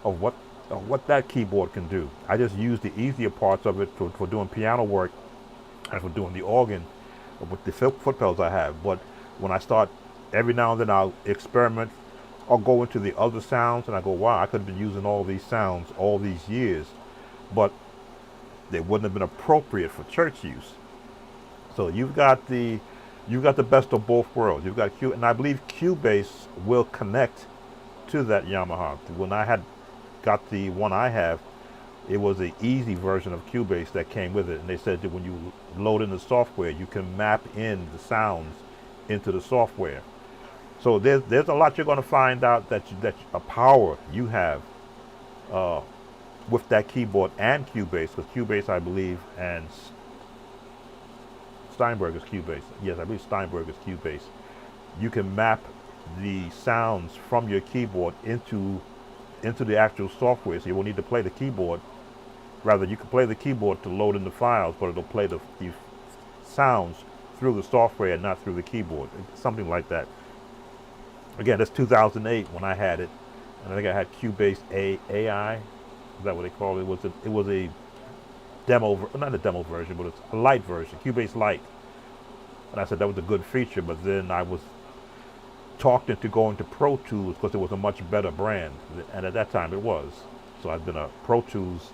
of what that keyboard can do. I just use the easier parts of it for doing piano work and for doing the organ with the foot pedals I have. But when I start, every now and then I'll experiment. I'll go into the other sounds and I go, wow, I could have been using all these sounds all these years, but they wouldn't have been appropriate for church use. So you've got the best of both worlds. You've got and I believe Cubase will connect to that Yamaha. When I had got the one I have, it was an easy version of Cubase that came with it, and they said that when you load in the software, you can map in the sounds into the software. So there's a lot you're going to find out that a power you have with that keyboard and Cubase, because Cubase, I believe, and Steinberg is Cubase. Yes, I believe Steinberg is Cubase. You can map the sounds from your keyboard into the actual software, so you won't need to play the keyboard. Rather, you can play the keyboard to load in the files, but it'll play the sounds through the software and not through the keyboard. Something like that. Again, that's 2008 when I had it, and I think I had Cubase AI. Is that what they call it? It was a demo, not a demo version, but it's a light version, Cubase Lite. And I said that was a good feature, but then I was talked into going to Pro Tools because it was a much better brand, and at that time it was. So I've been a Pro Tools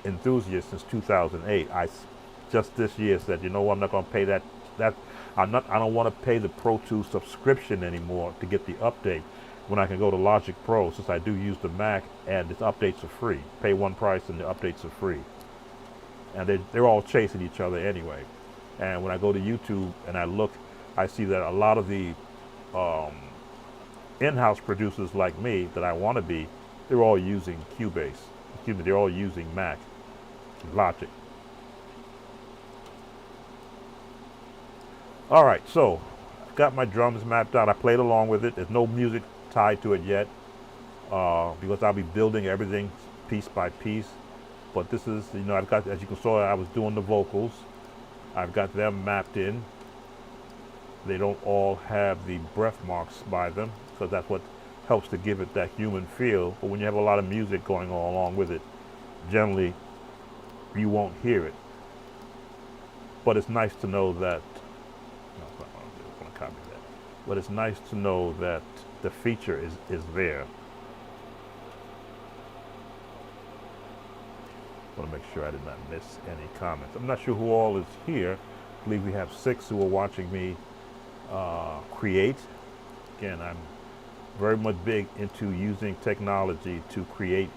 enthusiast since 2008. I just this year said, you know what, I'm not going to pay that. I don't want to pay the Pro Tools subscription anymore to get the update when I can go to Logic Pro, since I do use the Mac and its updates are free. Pay one price and the updates are free. And they're all chasing each other anyway. And when I go to YouTube and I look, I see that a lot of the in-house producers like me that I want to be, they're all using Cubase. Excuse me, they're all using Mac, Logic. All right, so I've got my drums mapped out. I played along with it. There's no music tied to it yet because I'll be building everything piece by piece. But this is, I've got, as you can see, I was doing the vocals. I've got them mapped in. They don't all have the breath marks by them, so that's what helps to give it that human feel. But when you have a lot of music going on along with it, generally you won't hear it. But it's nice to know that, no, that's not what I'm doing. I want to copy that. But it's nice to know that the feature is there. I want to make sure I did not miss any comments. I'm not sure who all is here. I believe we have 6 who are watching me create. Again, I'm very much big into using technology to create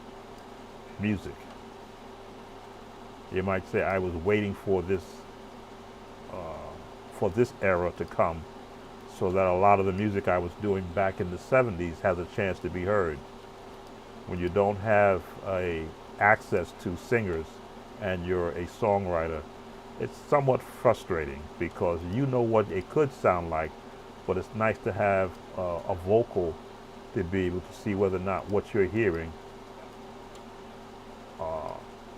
music. You might say I was waiting for this era to come, so that a lot of the music I was doing back in the 70s has a chance to be heard. When you don't have access to singers and you're a songwriter, it's somewhat frustrating because you know what it could sound like, but it's nice to have a vocal to be able to see whether or not what you're hearing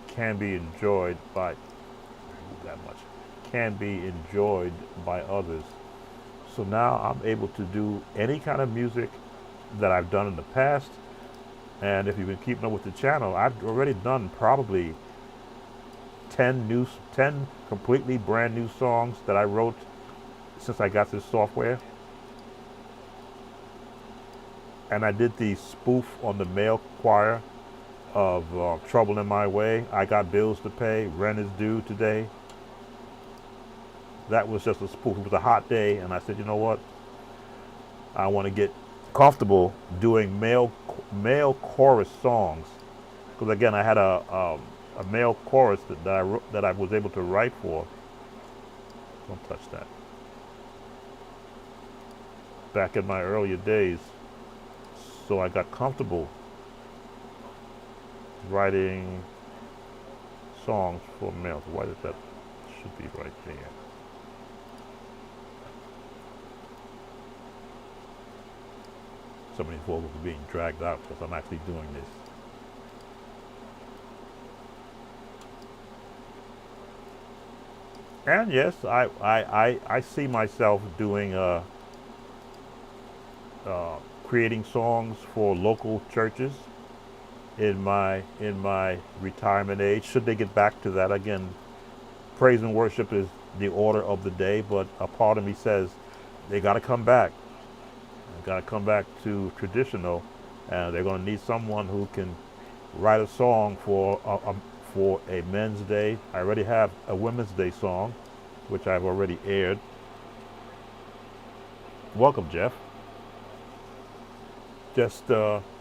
can be enjoyed by others. So now I'm able to do any kind of music that I've done in the past. And if you've been keeping up with the channel, I've already done probably 10 completely brand new songs that I wrote since I got this software. And I did the spoof on the male choir of Trouble in My Way. I got bills to pay, rent is due today. That was just a spoof. It was a hot day, and I said, you know what? I want to get comfortable doing male chorus songs Because again, I had a male chorus that I was able to write for. Don't touch that. Back in my earlier days, so I got comfortable writing songs for males. Why does that should be right there? Some of these vocals are being dragged out because I'm actually doing this. And yes, I see myself doing creating songs for local churches in my retirement age. Should they get back to that again? Praise and worship is the order of the day, but a part of me says they got to come back. They got to come back to traditional, and they're going to need someone who can write a song for a men's day. I already have a women's day song, which I've already aired. Welcome, Jeff. Just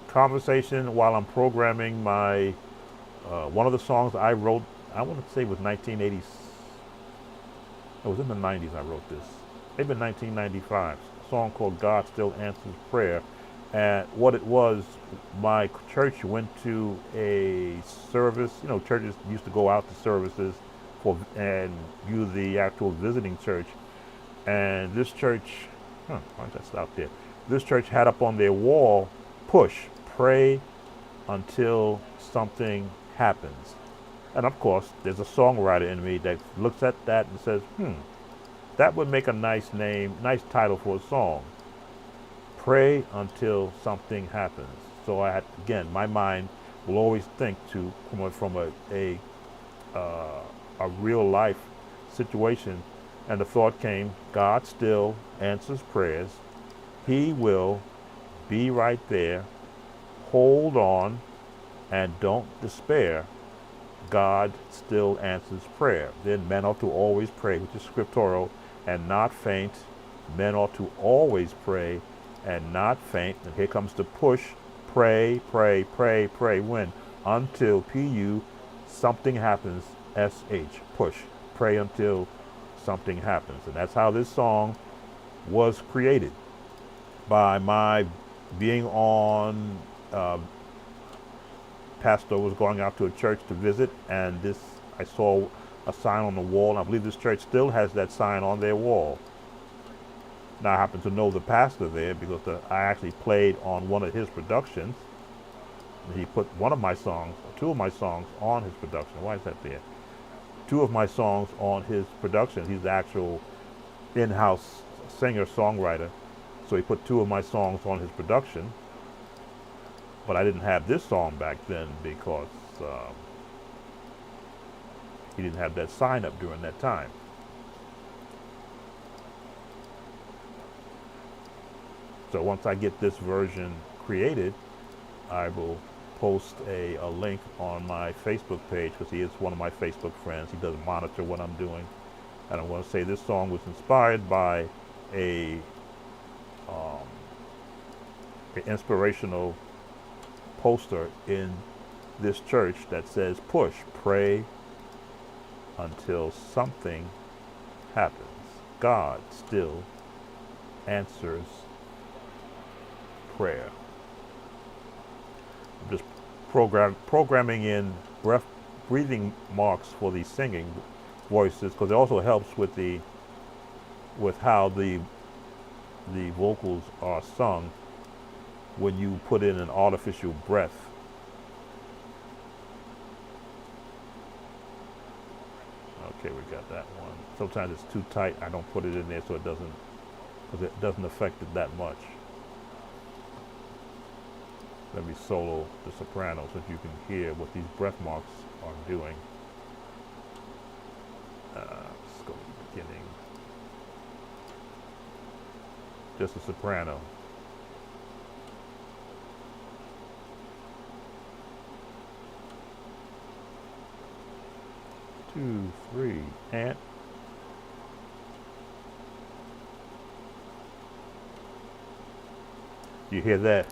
conversation while I'm programming my one of the songs I wrote. I want to say it was 1980s. It was in the 90s I wrote this. Maybe 1995. A song called "God Still Answers Prayer," and what it was, my church went to a service. You know, churches used to go out to services and view the actual visiting church, and this church, why did that stop there? This church had up on their wall, pray until something happens. And of course, there's a songwriter in me that looks at that and says, that would make a nice title for a song. Pray until something happens. So again, my mind will always think from a real life situation. And the thought came, God still answers prayers. He will be right there. Hold on and don't despair. God still answers prayer. Then men ought to always pray, which is scriptural, and not faint. Men ought to always pray and not faint. And here comes the push. Pray, pray, pray, pray. When? Until P-U, something happens. S-H, push. Pray until something happens. And that's how this song was created, by my being on, pastor was going out to a church to visit, and I saw a sign on the wall, and I believe this church still has that sign on their wall. Now I happen to know the pastor there because I actually played on one of his productions. He put two of my songs on his production. Why is that there? Two of my songs on his production. He's the actual in-house singer-songwriter. So he put two of my songs on his production. But I didn't have this song back then because he didn't have that sign up during that time. So once I get this version created, I will post a link on my Facebook page, because he is one of my Facebook friends. He does monitor what I'm doing. And I want to say this song was inspired by an inspirational poster in this church that says, pray until something happens. God still answers prayer. I'm just programming in breathing marks for the singing voices, because it also helps with how the vocals are sung when you put in an artificial breath. Okay, we got that one. Sometimes it's too tight. I don't put it in there so it doesn't affect it that much. Let me solo the soprano so you can hear what these breath marks are doing. Let's go to the beginning. Just a soprano. Two, three, and you hear that?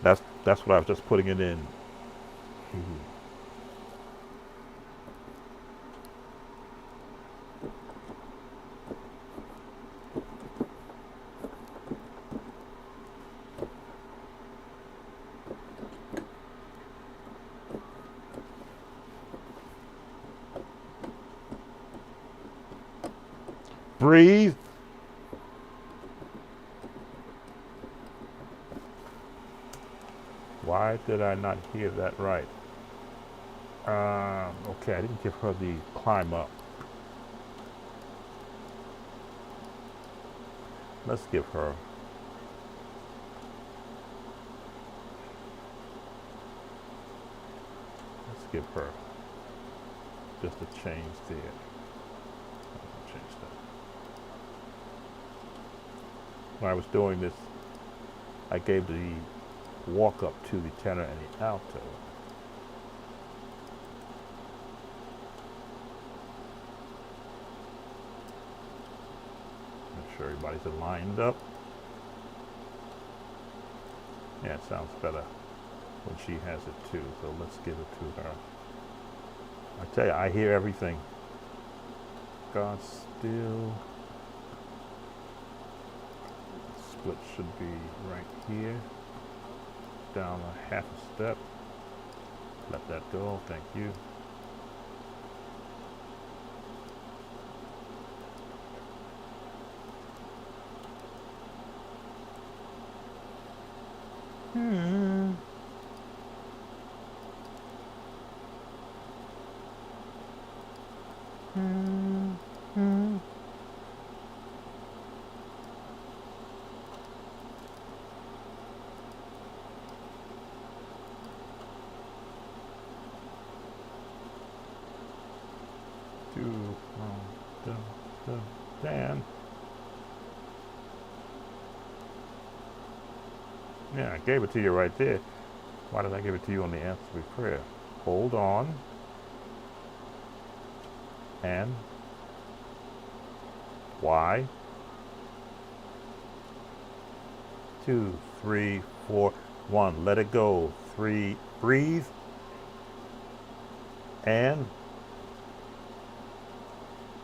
That's what I was just putting it in. Breathe. Why did I not hear that right? Okay, I didn't give her the climb up. Let's give her. Let's give her just a change there. Change that. When I was doing this, I gave the walk up to the tenor and the alto. Make sure everybody's lined up. Yeah, it sounds better when she has it too, so let's give it to her. I tell you, I hear everything. God still. Split should be right here. Down a half a step. Let that go, thank you. Dan. Yeah, I gave it to you right there. Why did I give it to you on the answer to prayer? Hold on. And why? 2, 3, 4, 1. Let it go. 3, breathe. And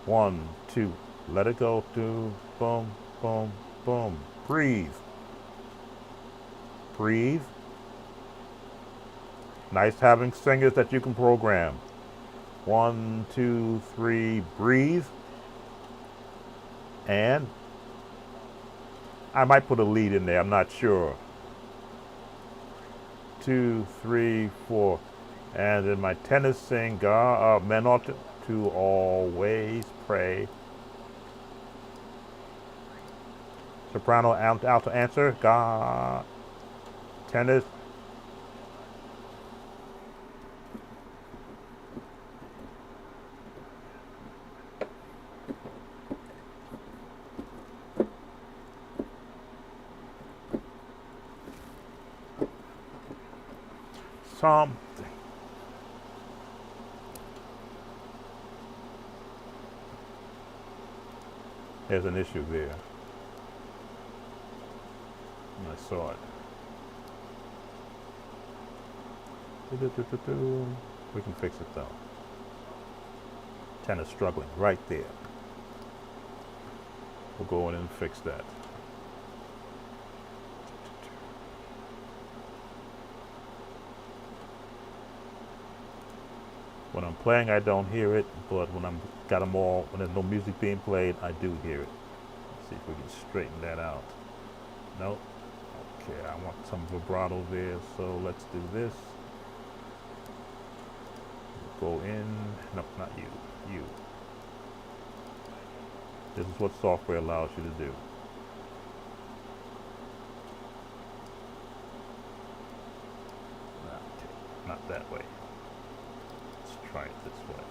1, 2. Let it go. 2, boom, boom, boom. Breathe. Breathe. Nice having singers that you can program. 1, 2, 3, breathe. And I might put a lead in there, I'm not sure. 2, 3, 4. And then my tenor sing, men ought to always pray. Soprano, alto answer, God. Tenor. Something. There's an issue there. I saw it. We can fix it though. Tenor's struggling right there. We'll go in and fix that. When I'm playing, I don't hear it, but when I'm got them all, when there's no music being played, I do hear it. Let's see if we can straighten that out. Nope. Okay, I want some vibrato there, so let's do this. Go in. No, not you. You. This is what software allows you to do. Okay, not that way. Let's try it this way.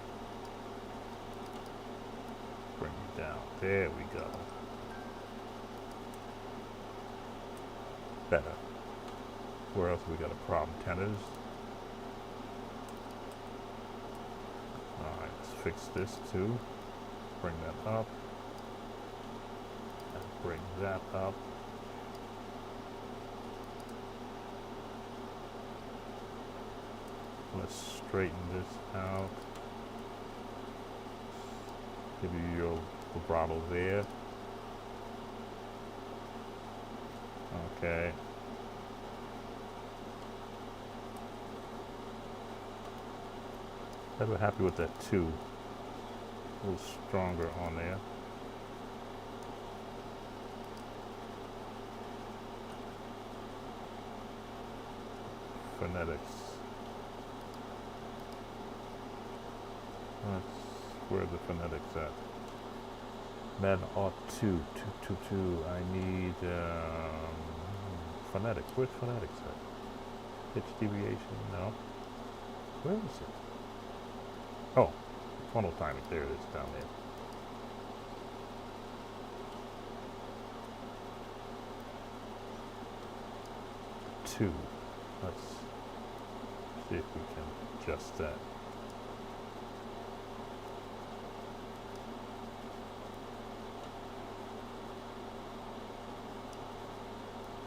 Bring it down. There we go. Better. Where else have we got a problem? Tenors. Alright, let's fix this too. Bring that up. And bring that up. Let's straighten this out. Give you your vibrato there. Okay. Never happy with that 2. A little stronger on there. Phonetics. Where the phonetics at? Men ought to. I need phonetics. Where's phonetics at? Pitch deviation? No. Where is it? Oh, funnel timing. There it is down there. Two. Let's see if we can adjust that.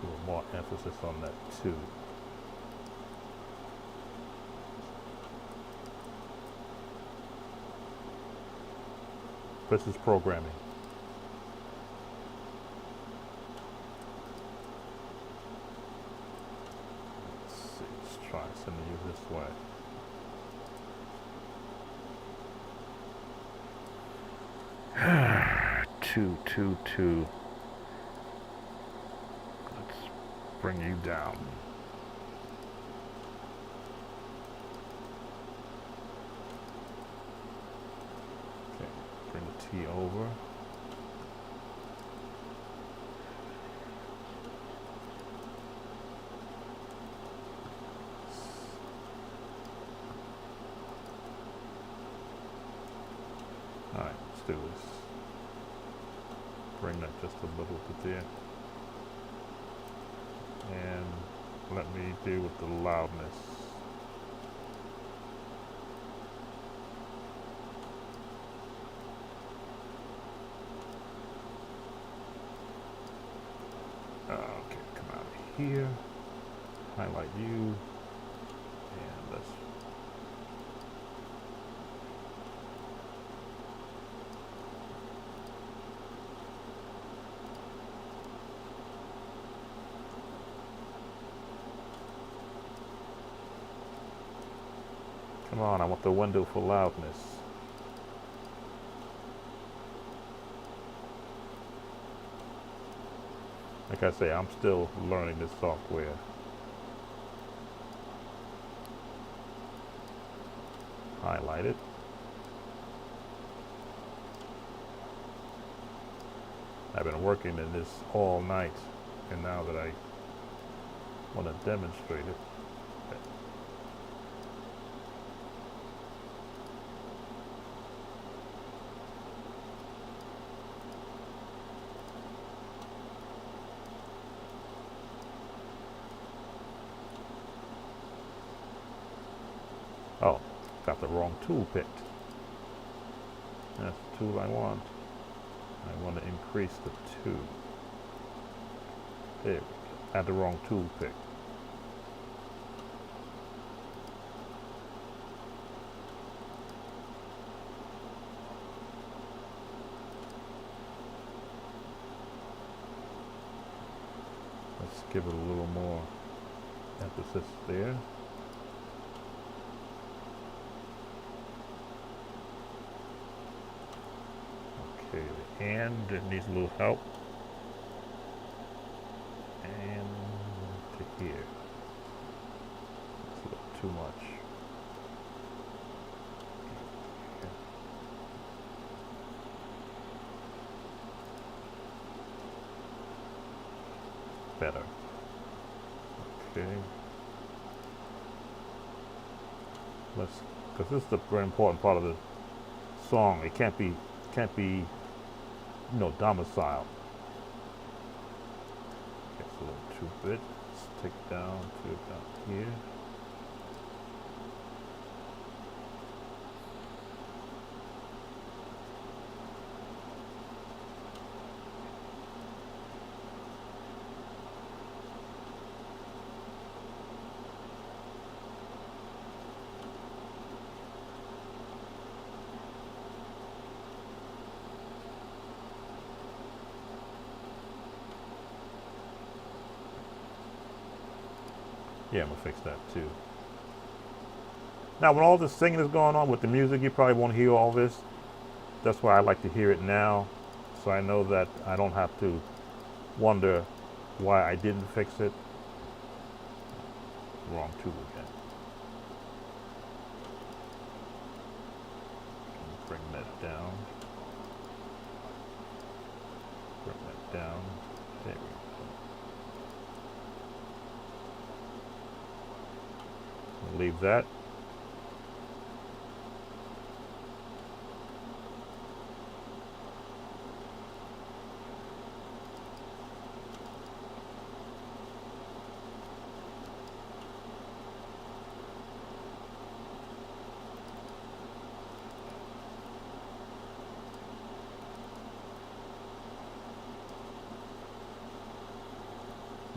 A little more emphasis on that 2. This is programming. Let's see, let's try sending you this way. Two. Let's bring you down. Okay, bring the T over. All right, let's do this. Bring that just a little bit there. And let me deal with the loudness. Okay, come out of here. Highlight you. And let's come on, I want the window for loudness. Like I say, I'm still learning this software. Highlight it. I've been working in this all night, and now that I want to demonstrate it, oh, got the wrong tool picked. That's the tool I want. I want to increase the 2. There we go. Had the wrong tool picked. Let's give it a little more emphasis there. Okay, the and it needs a little help. And to here. It's a little too much. Okay. Better. Okay. Let's, because this is the very important part of the song. It can't be, you know, domicile. Okay, it's a little 2-bit. Let's take it down to about here. Yeah, I'm gonna fix that too. Now, when all this singing is going on with the music, you probably won't hear all this. That's why I like to hear it now, so I know that I don't have to wonder why I didn't fix it. Wrong tool again. Bring that down. Bring that down. There we go. Leave that.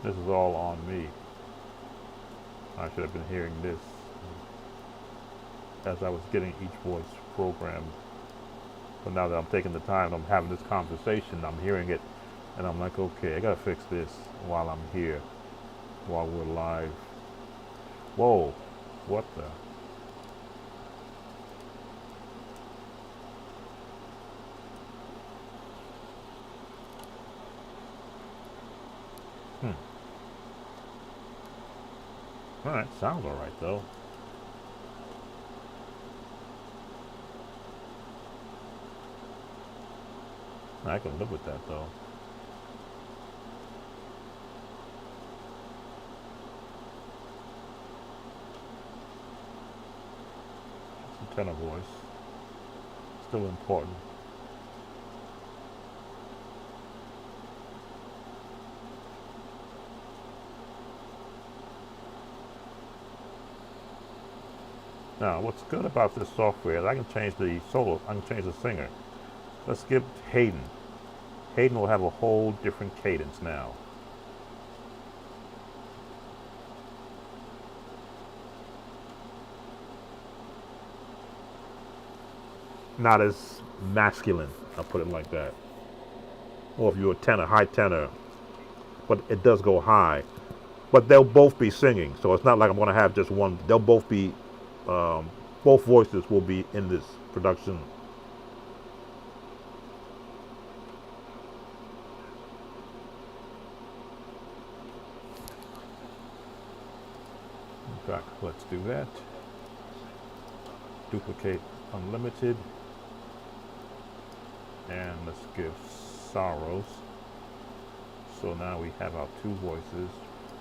This is all on me. I should have been hearing this as I was getting each voice programmed. But now that I'm taking the time, I'm having this conversation, I'm hearing it, and I'm like, okay, I gotta fix this while I'm here, while we're live. Whoa, what the? Alright, sounds alright though. I can live with that though. It's a tenor voice. Still important. Now, what's good about this software is I can change the solo, I can change the singer. Let's give Hayden. Hayden will have a whole different cadence now. Not as masculine, I'll put it like that. Or if you're a tenor, high tenor, but it does go high. But they'll both be singing, so it's not like I'm going to have just one. They'll both be, both voices will be in this production. In fact, let's do that. Duplicate unlimited. And let's give sorrows. So now we have our two voices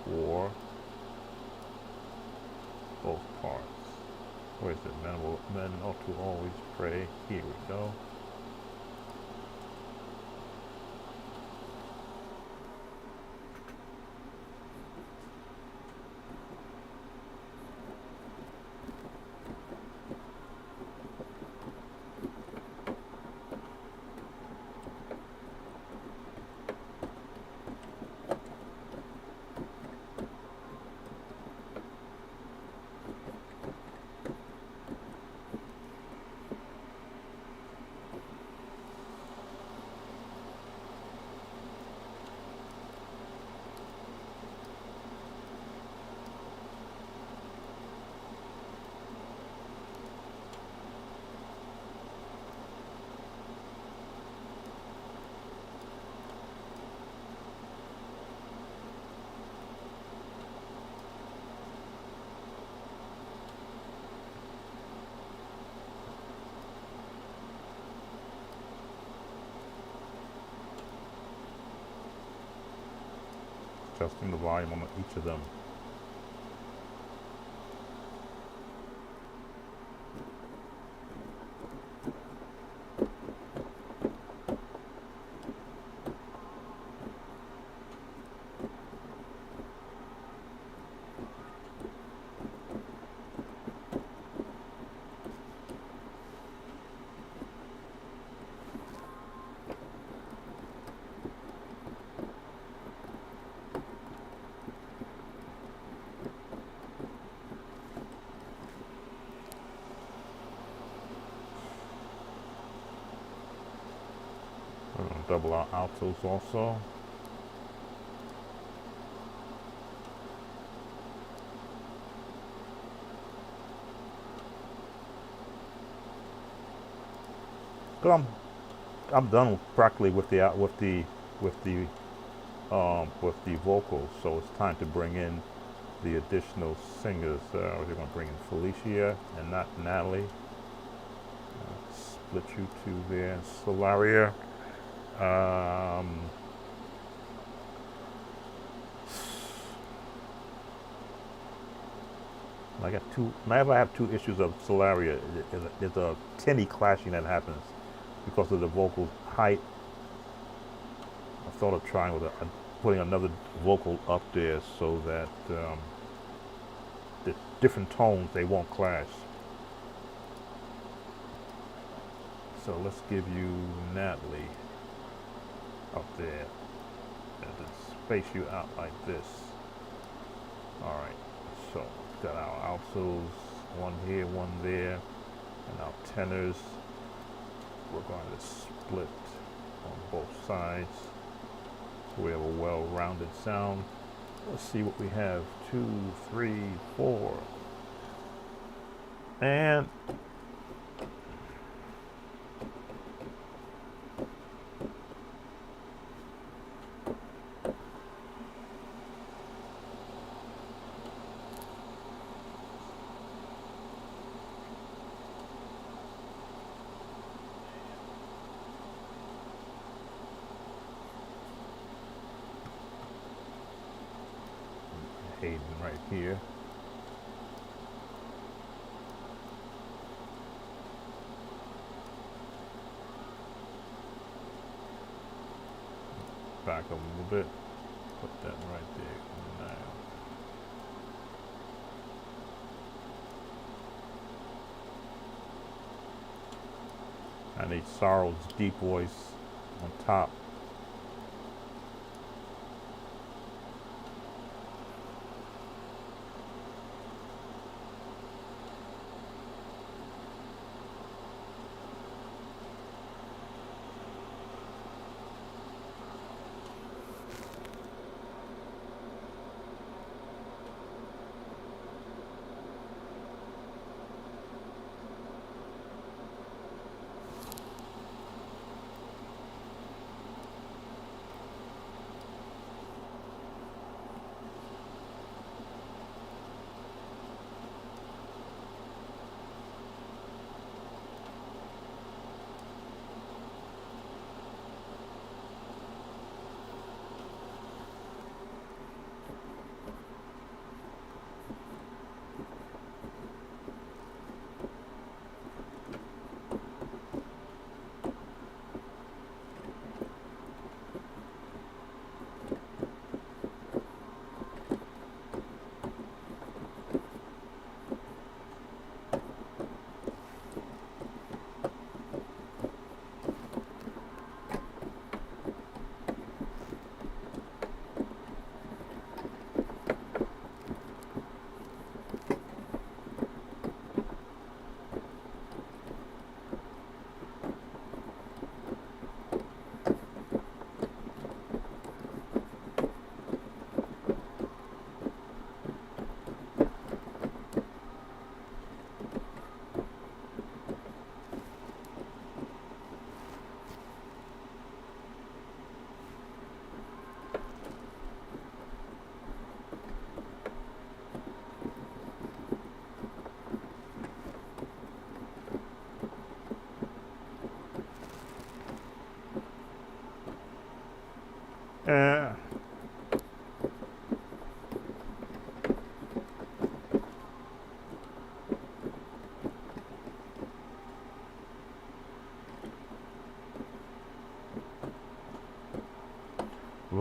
for both parts. Where is it? Men ought to always pray. Here we go. Adjusting the volume on each of them. Double our altos also. Cause I'm done practically with with the with the vocals, so it's time to bring in the additional singers. We're going to bring in Felicia and not Natalie. Split you two there. Solaria. Um, I got two. Whenever I have two issues of Solaria, there's a tinny clashing that happens because of the vocal height. I thought of trying with putting another vocal up there so that the different tones they won't clash. So let's give you Natalie up there and then space you out like this. All right. So got our altos, one here, one there, and our tenors. We're going to split on both sides so we have a well-rounded sound. Let's see what we have. 2, 3, 4. And Hayden right here. Back a little bit. Put that right there. Now. I need Sorrow's deep voice on top.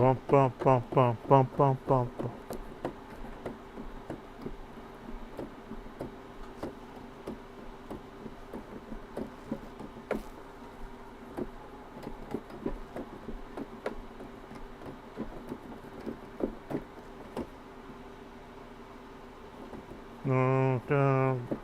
Bum, bum, bum, bum, bum, bum, bum, bum. No, down.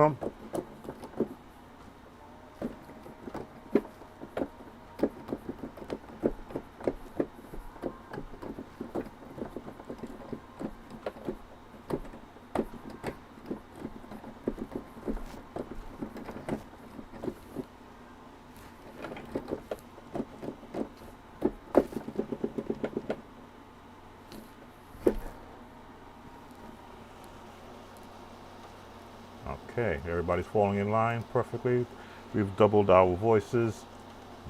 from. Okay, everybody's falling in line perfectly. We've doubled our voices,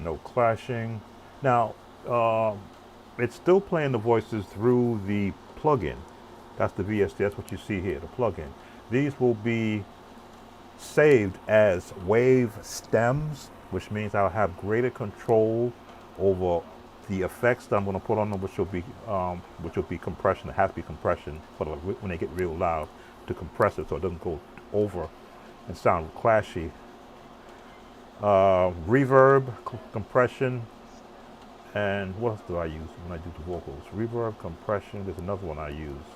no clashing. Now, it's still playing the voices through the plugin. That's the VST, that's what you see here, the plugin. These will be saved as wave stems, which means I'll have greater control over the effects that I'm going to put on them, which will be compression. It has to be compression for when they get real loud, to compress it so it doesn't go over and sound clashy. Reverb, compression, and what else do I use when I do the vocals? Reverb, compression. There's another one I use.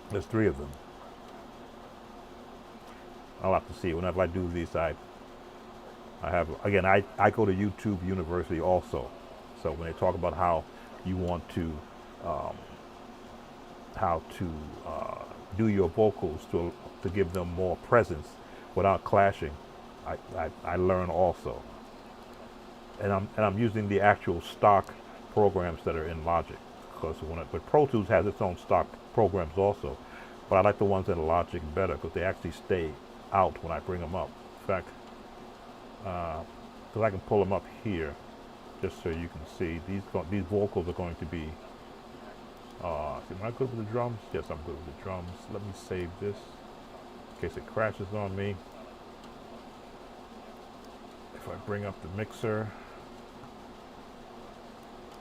There's 3 of them. I'll have to see. Whenever I do these, I have, again, I go to YouTube University also. So when they talk about how you want to do your vocals to give them more presence without clashing, I learn also. And I'm using the actual stock programs that are in Logic, because but Pro Tools has its own stock programs also. But I like the ones in Logic better because they actually stay out when I bring them up. In fact, because I can pull them up here, just so you can see these vocals are going to be. Am I good with the drums? Yes, I'm good with the drums. Let me save this in case it crashes on me. If I bring up the mixer,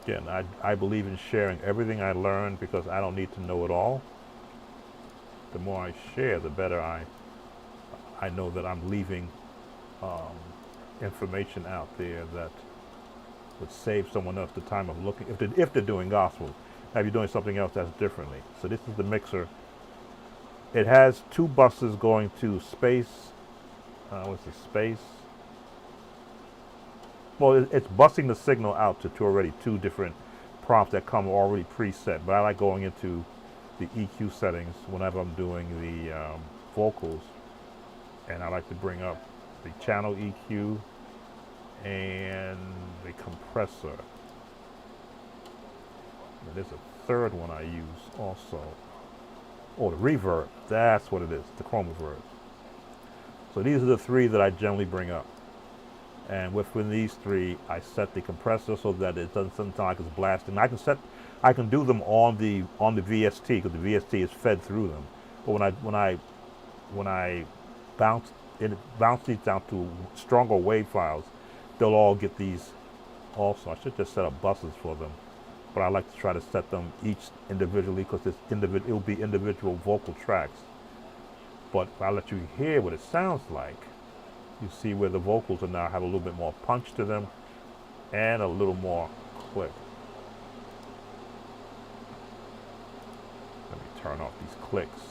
again, I believe in sharing everything I learn because I don't need to know it all. The more I share, the better I know that I'm leaving information out there that would save someone else the time of looking, if they're doing gospel. Now, if you're doing something else, that's differently. So this is the mixer. It has 2 buses going to space. What's the space? Well, it's busing the signal out to already 2 different prompts that come already preset. But I like going into the EQ settings whenever I'm doing the vocals. And I like to bring up the channel EQ and the compressor. And there's a 3rd one I use also. Oh, the reverb. That's what it is, the chroma reverb. So these are the 3 that I generally bring up. And within these 3, I set the compressor so that it doesn't sound like it's blasting. I can do them on the VST because the VST is fed through them. But when I bounce these down to stronger wave files, they'll all get these also. I should just set up buses for them, but I like to try to set them each individually because it will be individual vocal tracks. But if I let you hear what it sounds like, you see where the vocals are now have a little bit more punch to them and a little more click. Let me turn off these clicks.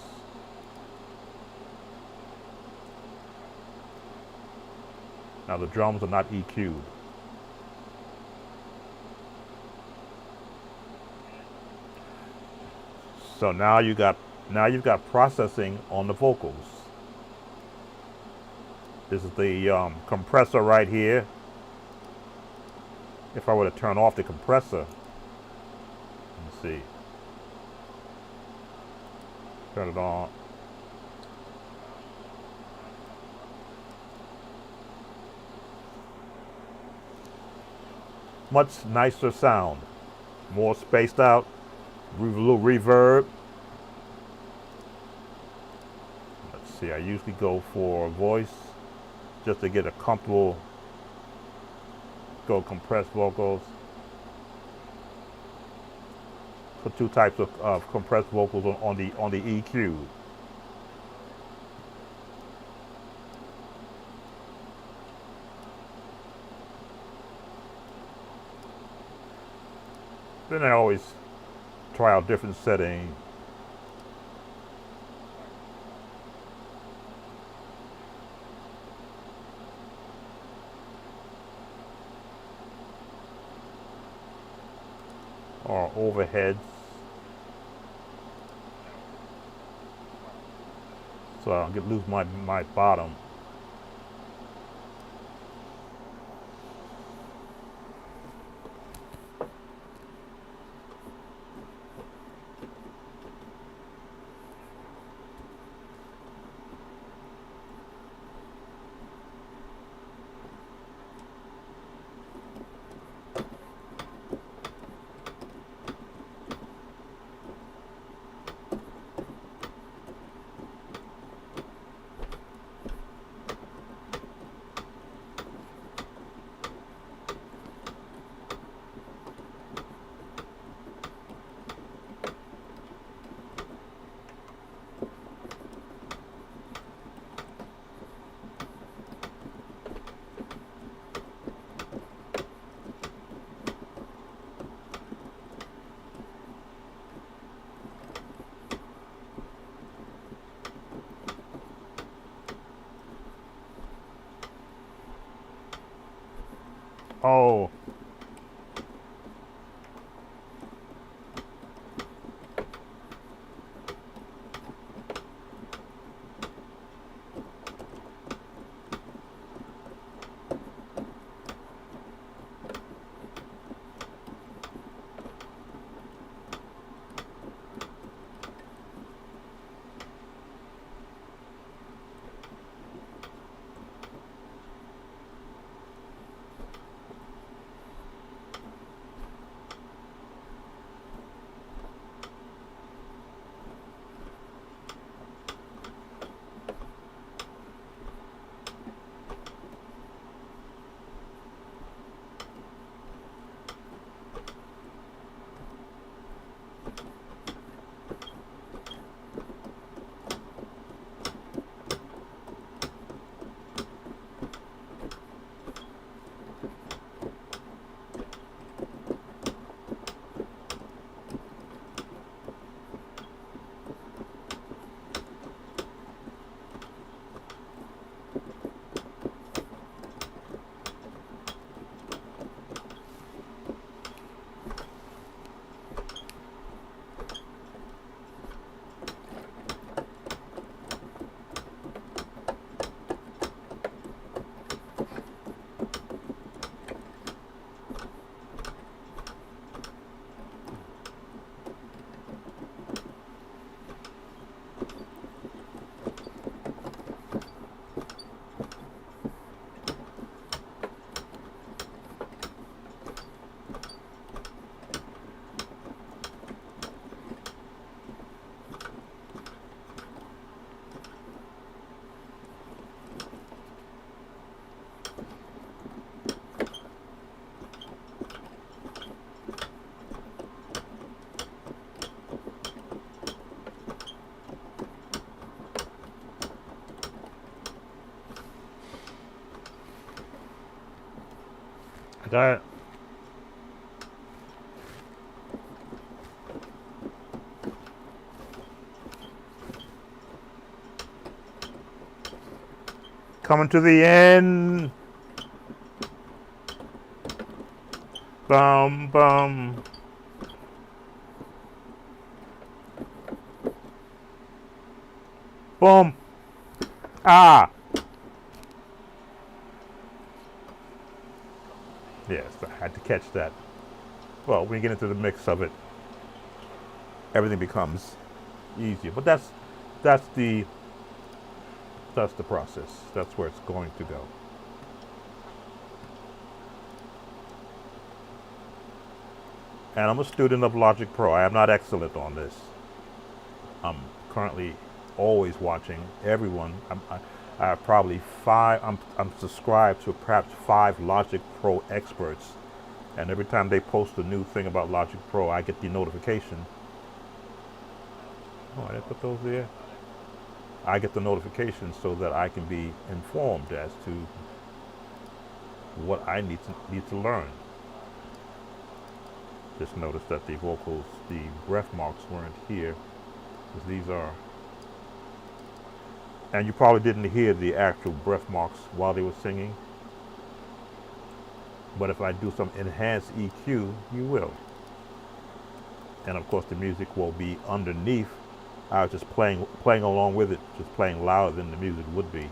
Now the drums are not EQ'd. So now you've got processing on the vocals. This is the compressor right here. If I were to turn off the compressor, let's see. Turn it on. Much nicer sound, more spaced out, a little reverb. Let's see, I usually go for voice just to get a comfortable, go compressed vocals. So 2 types of compressed vocals on the EQ. Then I always try out different settings. or overheads. So I don't lose my bottom. Oh, that. Coming to the end. Bum, bum. Boom. Ah. Yes, I had to catch that. Well, when you get into the mix of it, everything becomes easier. But that's the process. That's where it's going to go. And I'm a student of Logic Pro. I am not excellent on this. I'm currently always watching everyone. I have probably five. I'm subscribed to perhaps 5 Logic Pro experts, and every time they post a new thing about Logic Pro, I get the notification. Oh, I didn't put those there. I get the notification so that I can be informed as to what I need to learn. Just notice that the vocals, the breath marks weren't here, because these are. And you probably didn't hear the actual breath marks while they were singing. But if I do some enhanced EQ, you will. and of course the music will be underneath. I was just playing along with it, just playing louder than the music would be.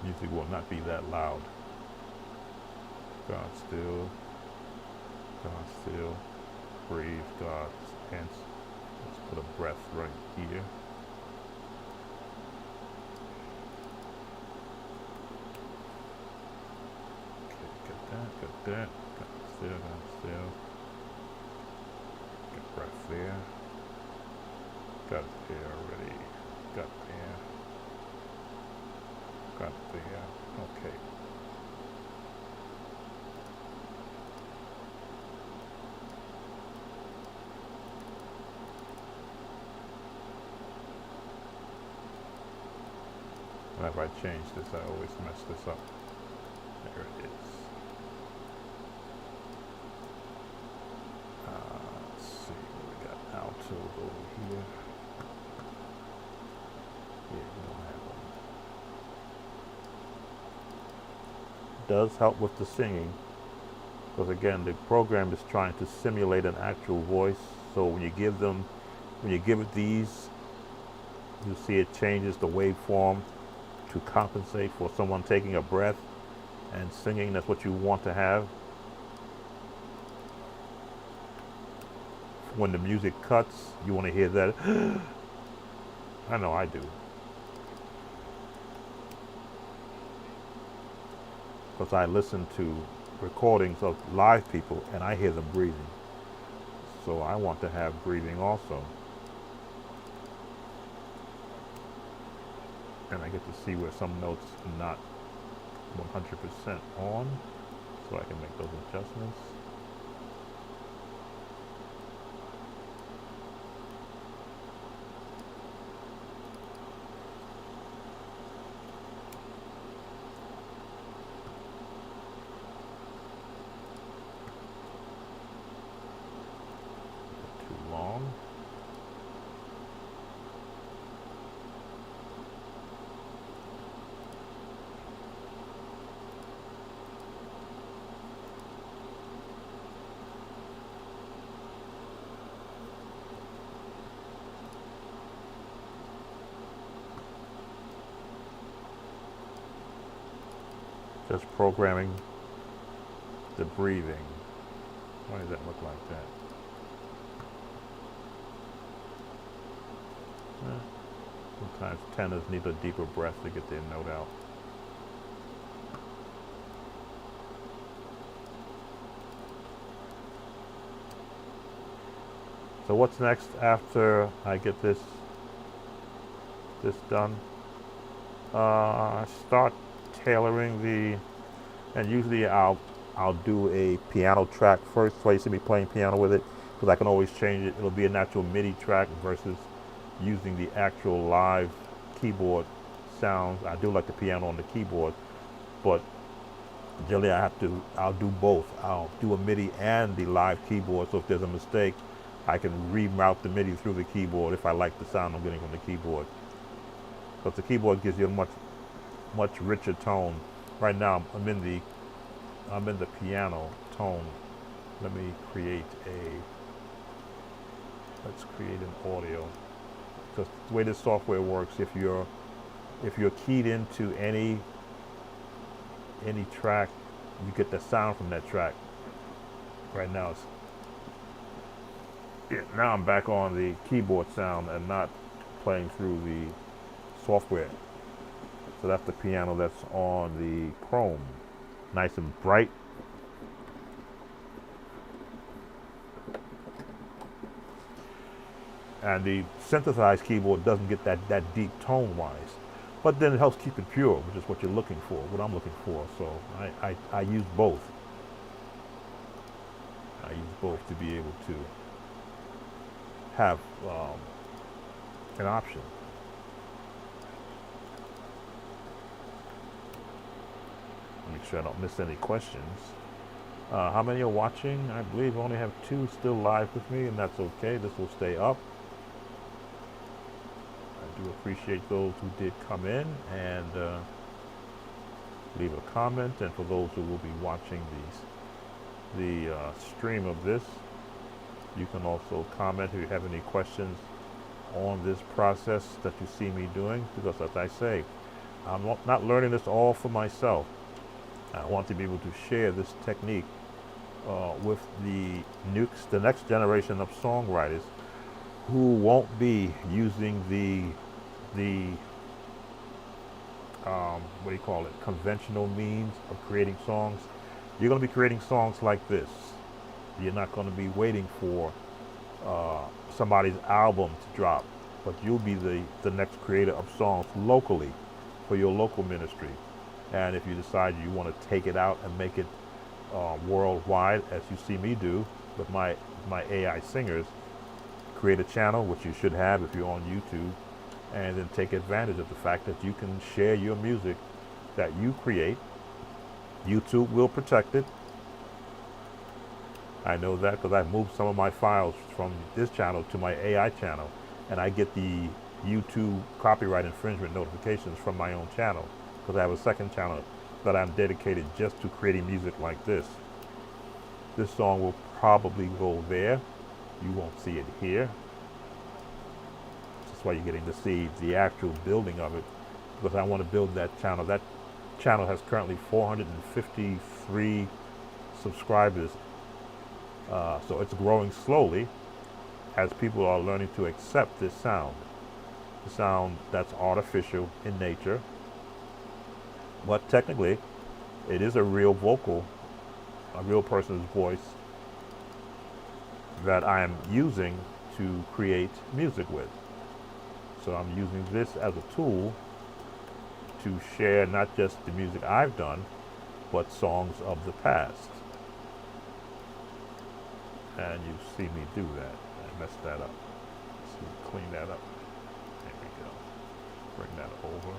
Music will not be that loud. God still, breathe, God, hence, let's put a breath right here. Got that, God still, got breath there, got it there already, got there, got there, okay. Whenever I change this, I always mess this up. There it is. Let's see what we got. Alto over here. Yeah, we don't have them. Does help with the singing, because again, the program is trying to simulate an actual voice. So when you give it these, you see it changes the waveform to compensate for someone taking a breath and singing. That's what you want to have. When the music cuts, you want to hear that. I know I do. Because I listen to recordings of live people and I hear them breathing. So I want to have breathing also. And I get to see where some notes are not 100% on, so I can make those adjustments. Too long. Just programming the breathing. Why does that look like that? Sometimes tenors need a deeper breath to get their note out. So what's next after I get this done? Start tailoring the, and usually I'll do a piano track first, so you see me playing piano with it, because I can always change it. It'll be a natural MIDI track versus using the actual live keyboard sounds. I do like the piano on the keyboard, but generally I'll do both. I'll do a MIDI and the live keyboard, so if there's a mistake, I can reroute the MIDI through the keyboard if I like the sound I'm getting from the keyboard. Because the keyboard gives you a much richer tone. Right now I'm in the piano tone. Let's create an audio. Because the way this software works, if you're keyed into any track, you get the sound from that track. Right now now I'm back on the keyboard sound and not playing through the software. So that's the piano that's on the Chrome. Nice and bright. And the synthesized keyboard doesn't get that deep tone-wise. But then it helps keep it pure, which is what you're looking for, what I'm looking for. So I use both. I use both to be able to have an option. Make sure I don't miss any questions. How many are watching? I believe I only have 2 still live with me, and that's okay. This will stay up. I do appreciate those who did come in, and leave a comment. And for those who will be watching the stream of this, you can also comment if you have any questions on this process that you see me doing, because as I say, I'm not learning this all for myself. I want to be able to share this technique with the next generation of songwriters who won't be using the what do you call it, conventional means of creating songs. You're going to be creating songs like this. You're not going to be waiting for somebody's album to drop, but you'll be the next creator of songs locally for your local ministry. And if you decide you want to take it out and make it worldwide, as you see me do with my AI singers, create a channel, which you should have if you're on YouTube, and then take advantage of the fact that you can share your music that you create. YouTube will protect it. I know that because I've moved some of my files from this channel to my AI channel, and I get the YouTube copyright infringement notifications from my own channel, because I have a second channel that I'm dedicated just to creating music like this. This song will probably go there. You won't see it here. That's why you're getting to see the actual building of it, because I want to build that channel. That channel has currently 453 subscribers. So it's growing slowly as people are learning to accept this sound. The sound that's artificial in nature, but technically it is a real vocal, a real person's voice that I am using to create music with. So I'm using this as a tool to share not just the music I've done, but songs of the past. And you see me do that. I messed that up. So clean that up. There we go. Bring that over.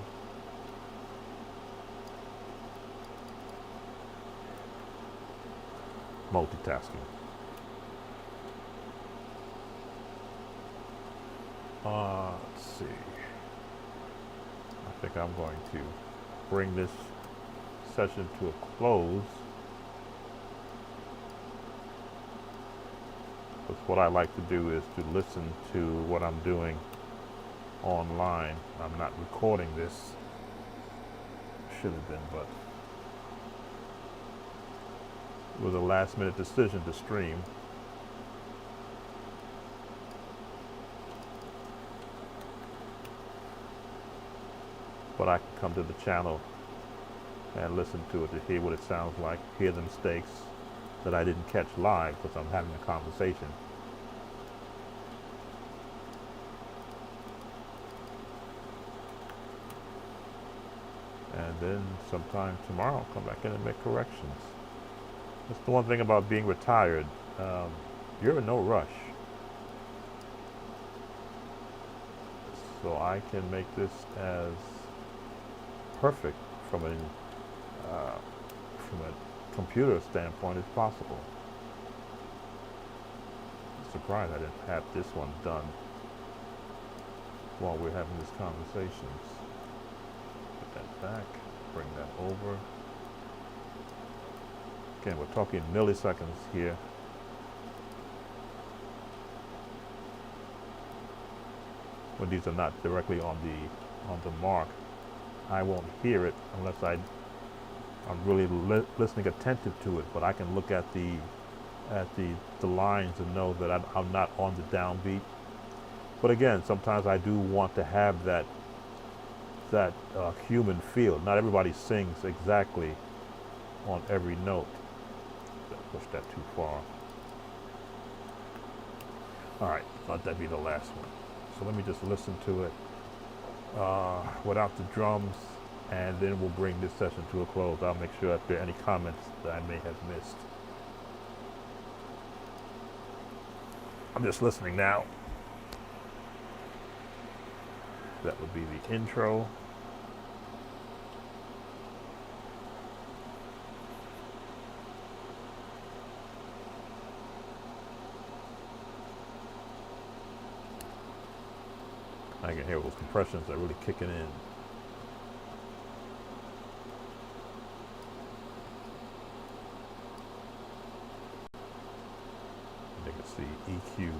Multitasking. Let's see. I think I'm going to bring this session to a close. Because what I like to do is to listen to what I'm doing online. I'm not recording this. Should have been, but it was a last minute decision to stream. But I can come to the channel and listen to it to hear what it sounds like, hear the mistakes that I didn't catch live because I'm having a conversation. And then sometime tomorrow I'll come back in and make corrections. That's the one thing about being retired. You're in no rush. So I can make this as perfect from a computer standpoint as possible. I'm surprised I didn't have this one done while we're having this conversation. Put that back, bring that over. Again, we're talking milliseconds here. When these are not directly on the mark, I won't hear it unless I'm really listening attentive to it. But I can look at the lines and know that I'm not on the downbeat. But again, sometimes I do want to have that human feel. Not everybody sings exactly on every note. Push that too far. All right, let that be the last one. So let me just listen to it without the drums, and then we'll bring this session to a close. I'll make sure if there are any comments that I may have missed. I'm just listening now. That would be the intro. I can hear those compressions are really kicking in. EQ.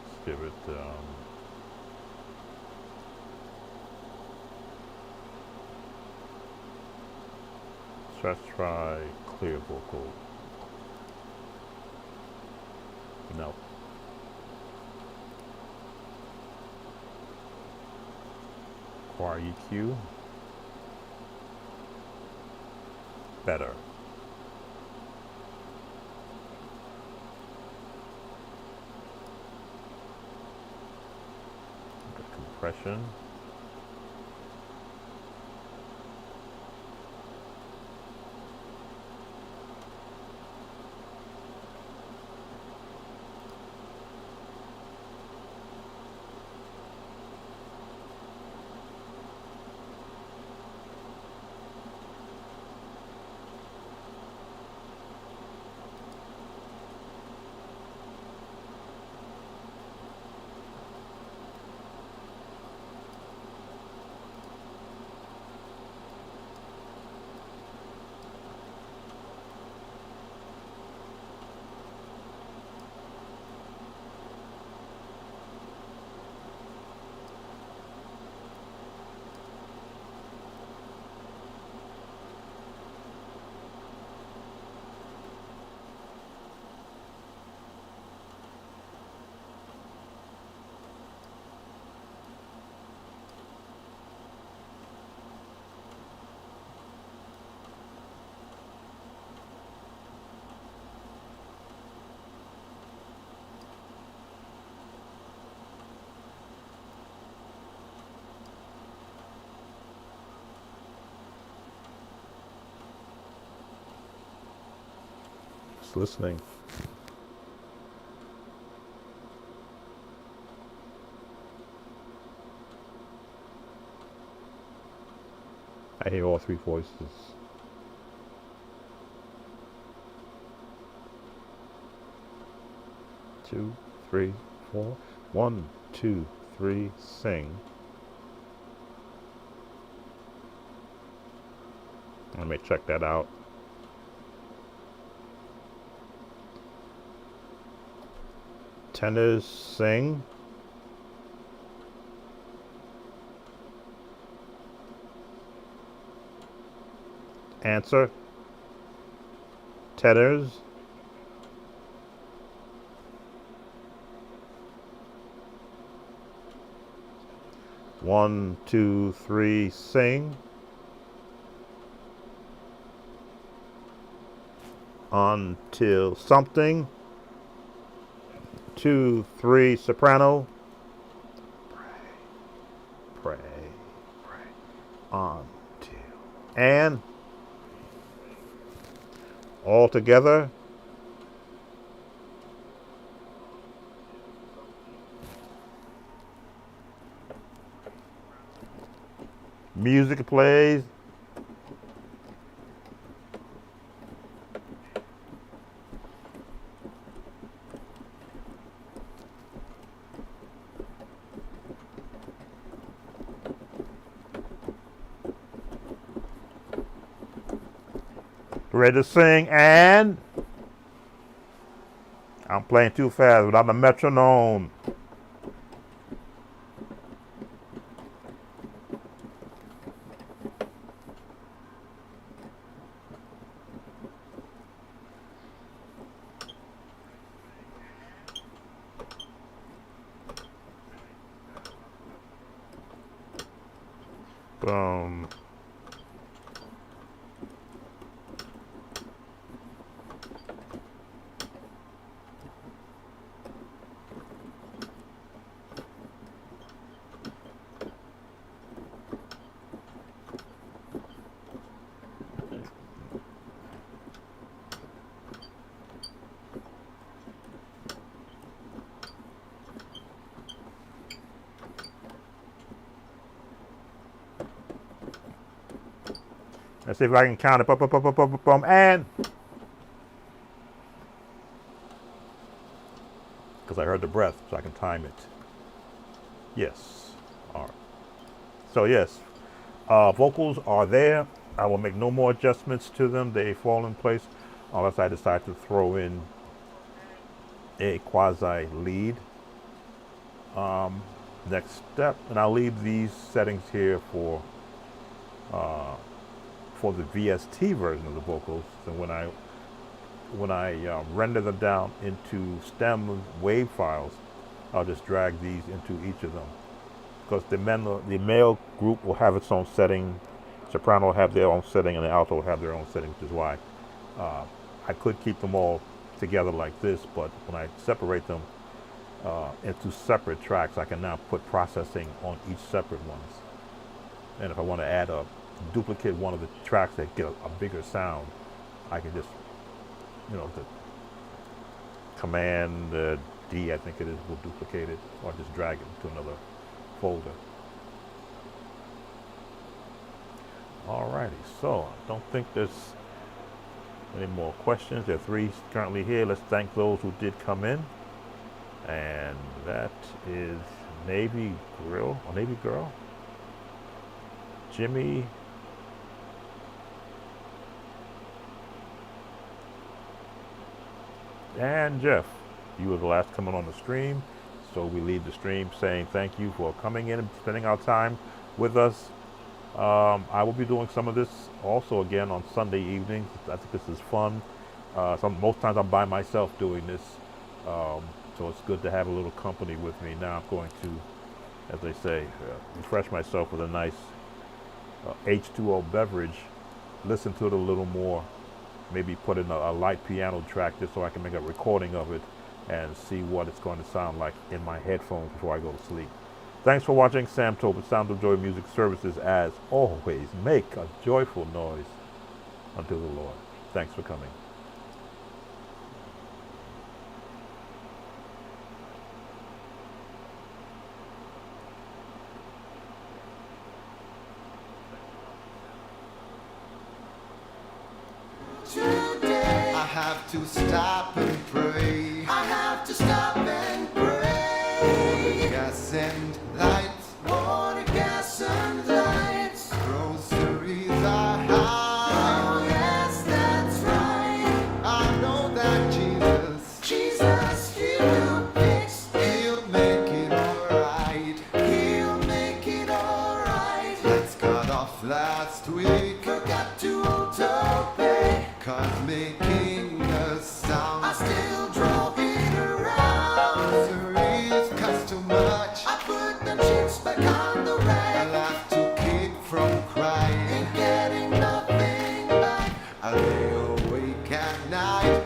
Let's give it let's try clear vocal. No. Choir EQ. Better. Compression. Just listening. I hear all three voices. Two, three, four. 1, 2, 3, sing. Let me check that out. Tenors sing. Answer. Tenors. One, two, three, sing. Until something. 2, 3, soprano. Pray, pray, pray. Until. And all together. Music plays. Ready to sing, and I'm playing too fast without a metronome. Boom. Let's see if I can count it. Bum, bum, bum, bum, bum, bum, and because I heard the breath, so I can time it. Yes. All right. So yes, vocals are there. I will make no more adjustments to them. They fall in place unless I decide to throw in a quasi lead. Next step, and I'll leave these settings here for the VST version of the vocals. And when I render them down into stem wave files, I'll just drag these into each of them. Because the male group will have its own setting, soprano will have their own setting, and the alto will have their own setting, which is why I could keep them all together like this, but when I separate them into separate tracks, I can now put processing on each separate ones. And if I want to add a duplicate one of the tracks that get a bigger sound, I can just, the command D, I think it is, will duplicate it, or just drag it into another folder. Alrighty, so I don't think there's any more questions. There are 3 currently here. Let's thank those who did come in. And that is Navy Grill, or Navy Girl, Jimmy, and Jeff. You were the last coming on the stream, so we leave the stream saying thank you for coming in and spending our time with us. I will be doing some of this also again on Sunday evenings. I think this is fun. Most times I'm by myself doing this, so it's good to have a little company with me. Now I'm going to, as they say, refresh myself with a nice H2O beverage, listen to it a little more, maybe put in a light piano track just so I can make a recording of it and see what it's going to sound like in my headphones before I go to sleep. Thanks for watching. Sam Tobin, Sound of Joy Music Services. As always, make a joyful noise unto the Lord. Thanks for coming. Today I have to stop and pray. I have to stop and pray. Gas and lights, water, gas and lights. Groceries are high. Oh yes, that's right. I know that Jesus, He will fix. He'll make it alright. He'll make it alright. Let's cut off last week. Forgot to auto-pay. Cause making a sound, I still drove it around. Groceries cost too much. I put the chips back on the rack. I'll have to keep from crying and getting nothing back. I lay awake at night.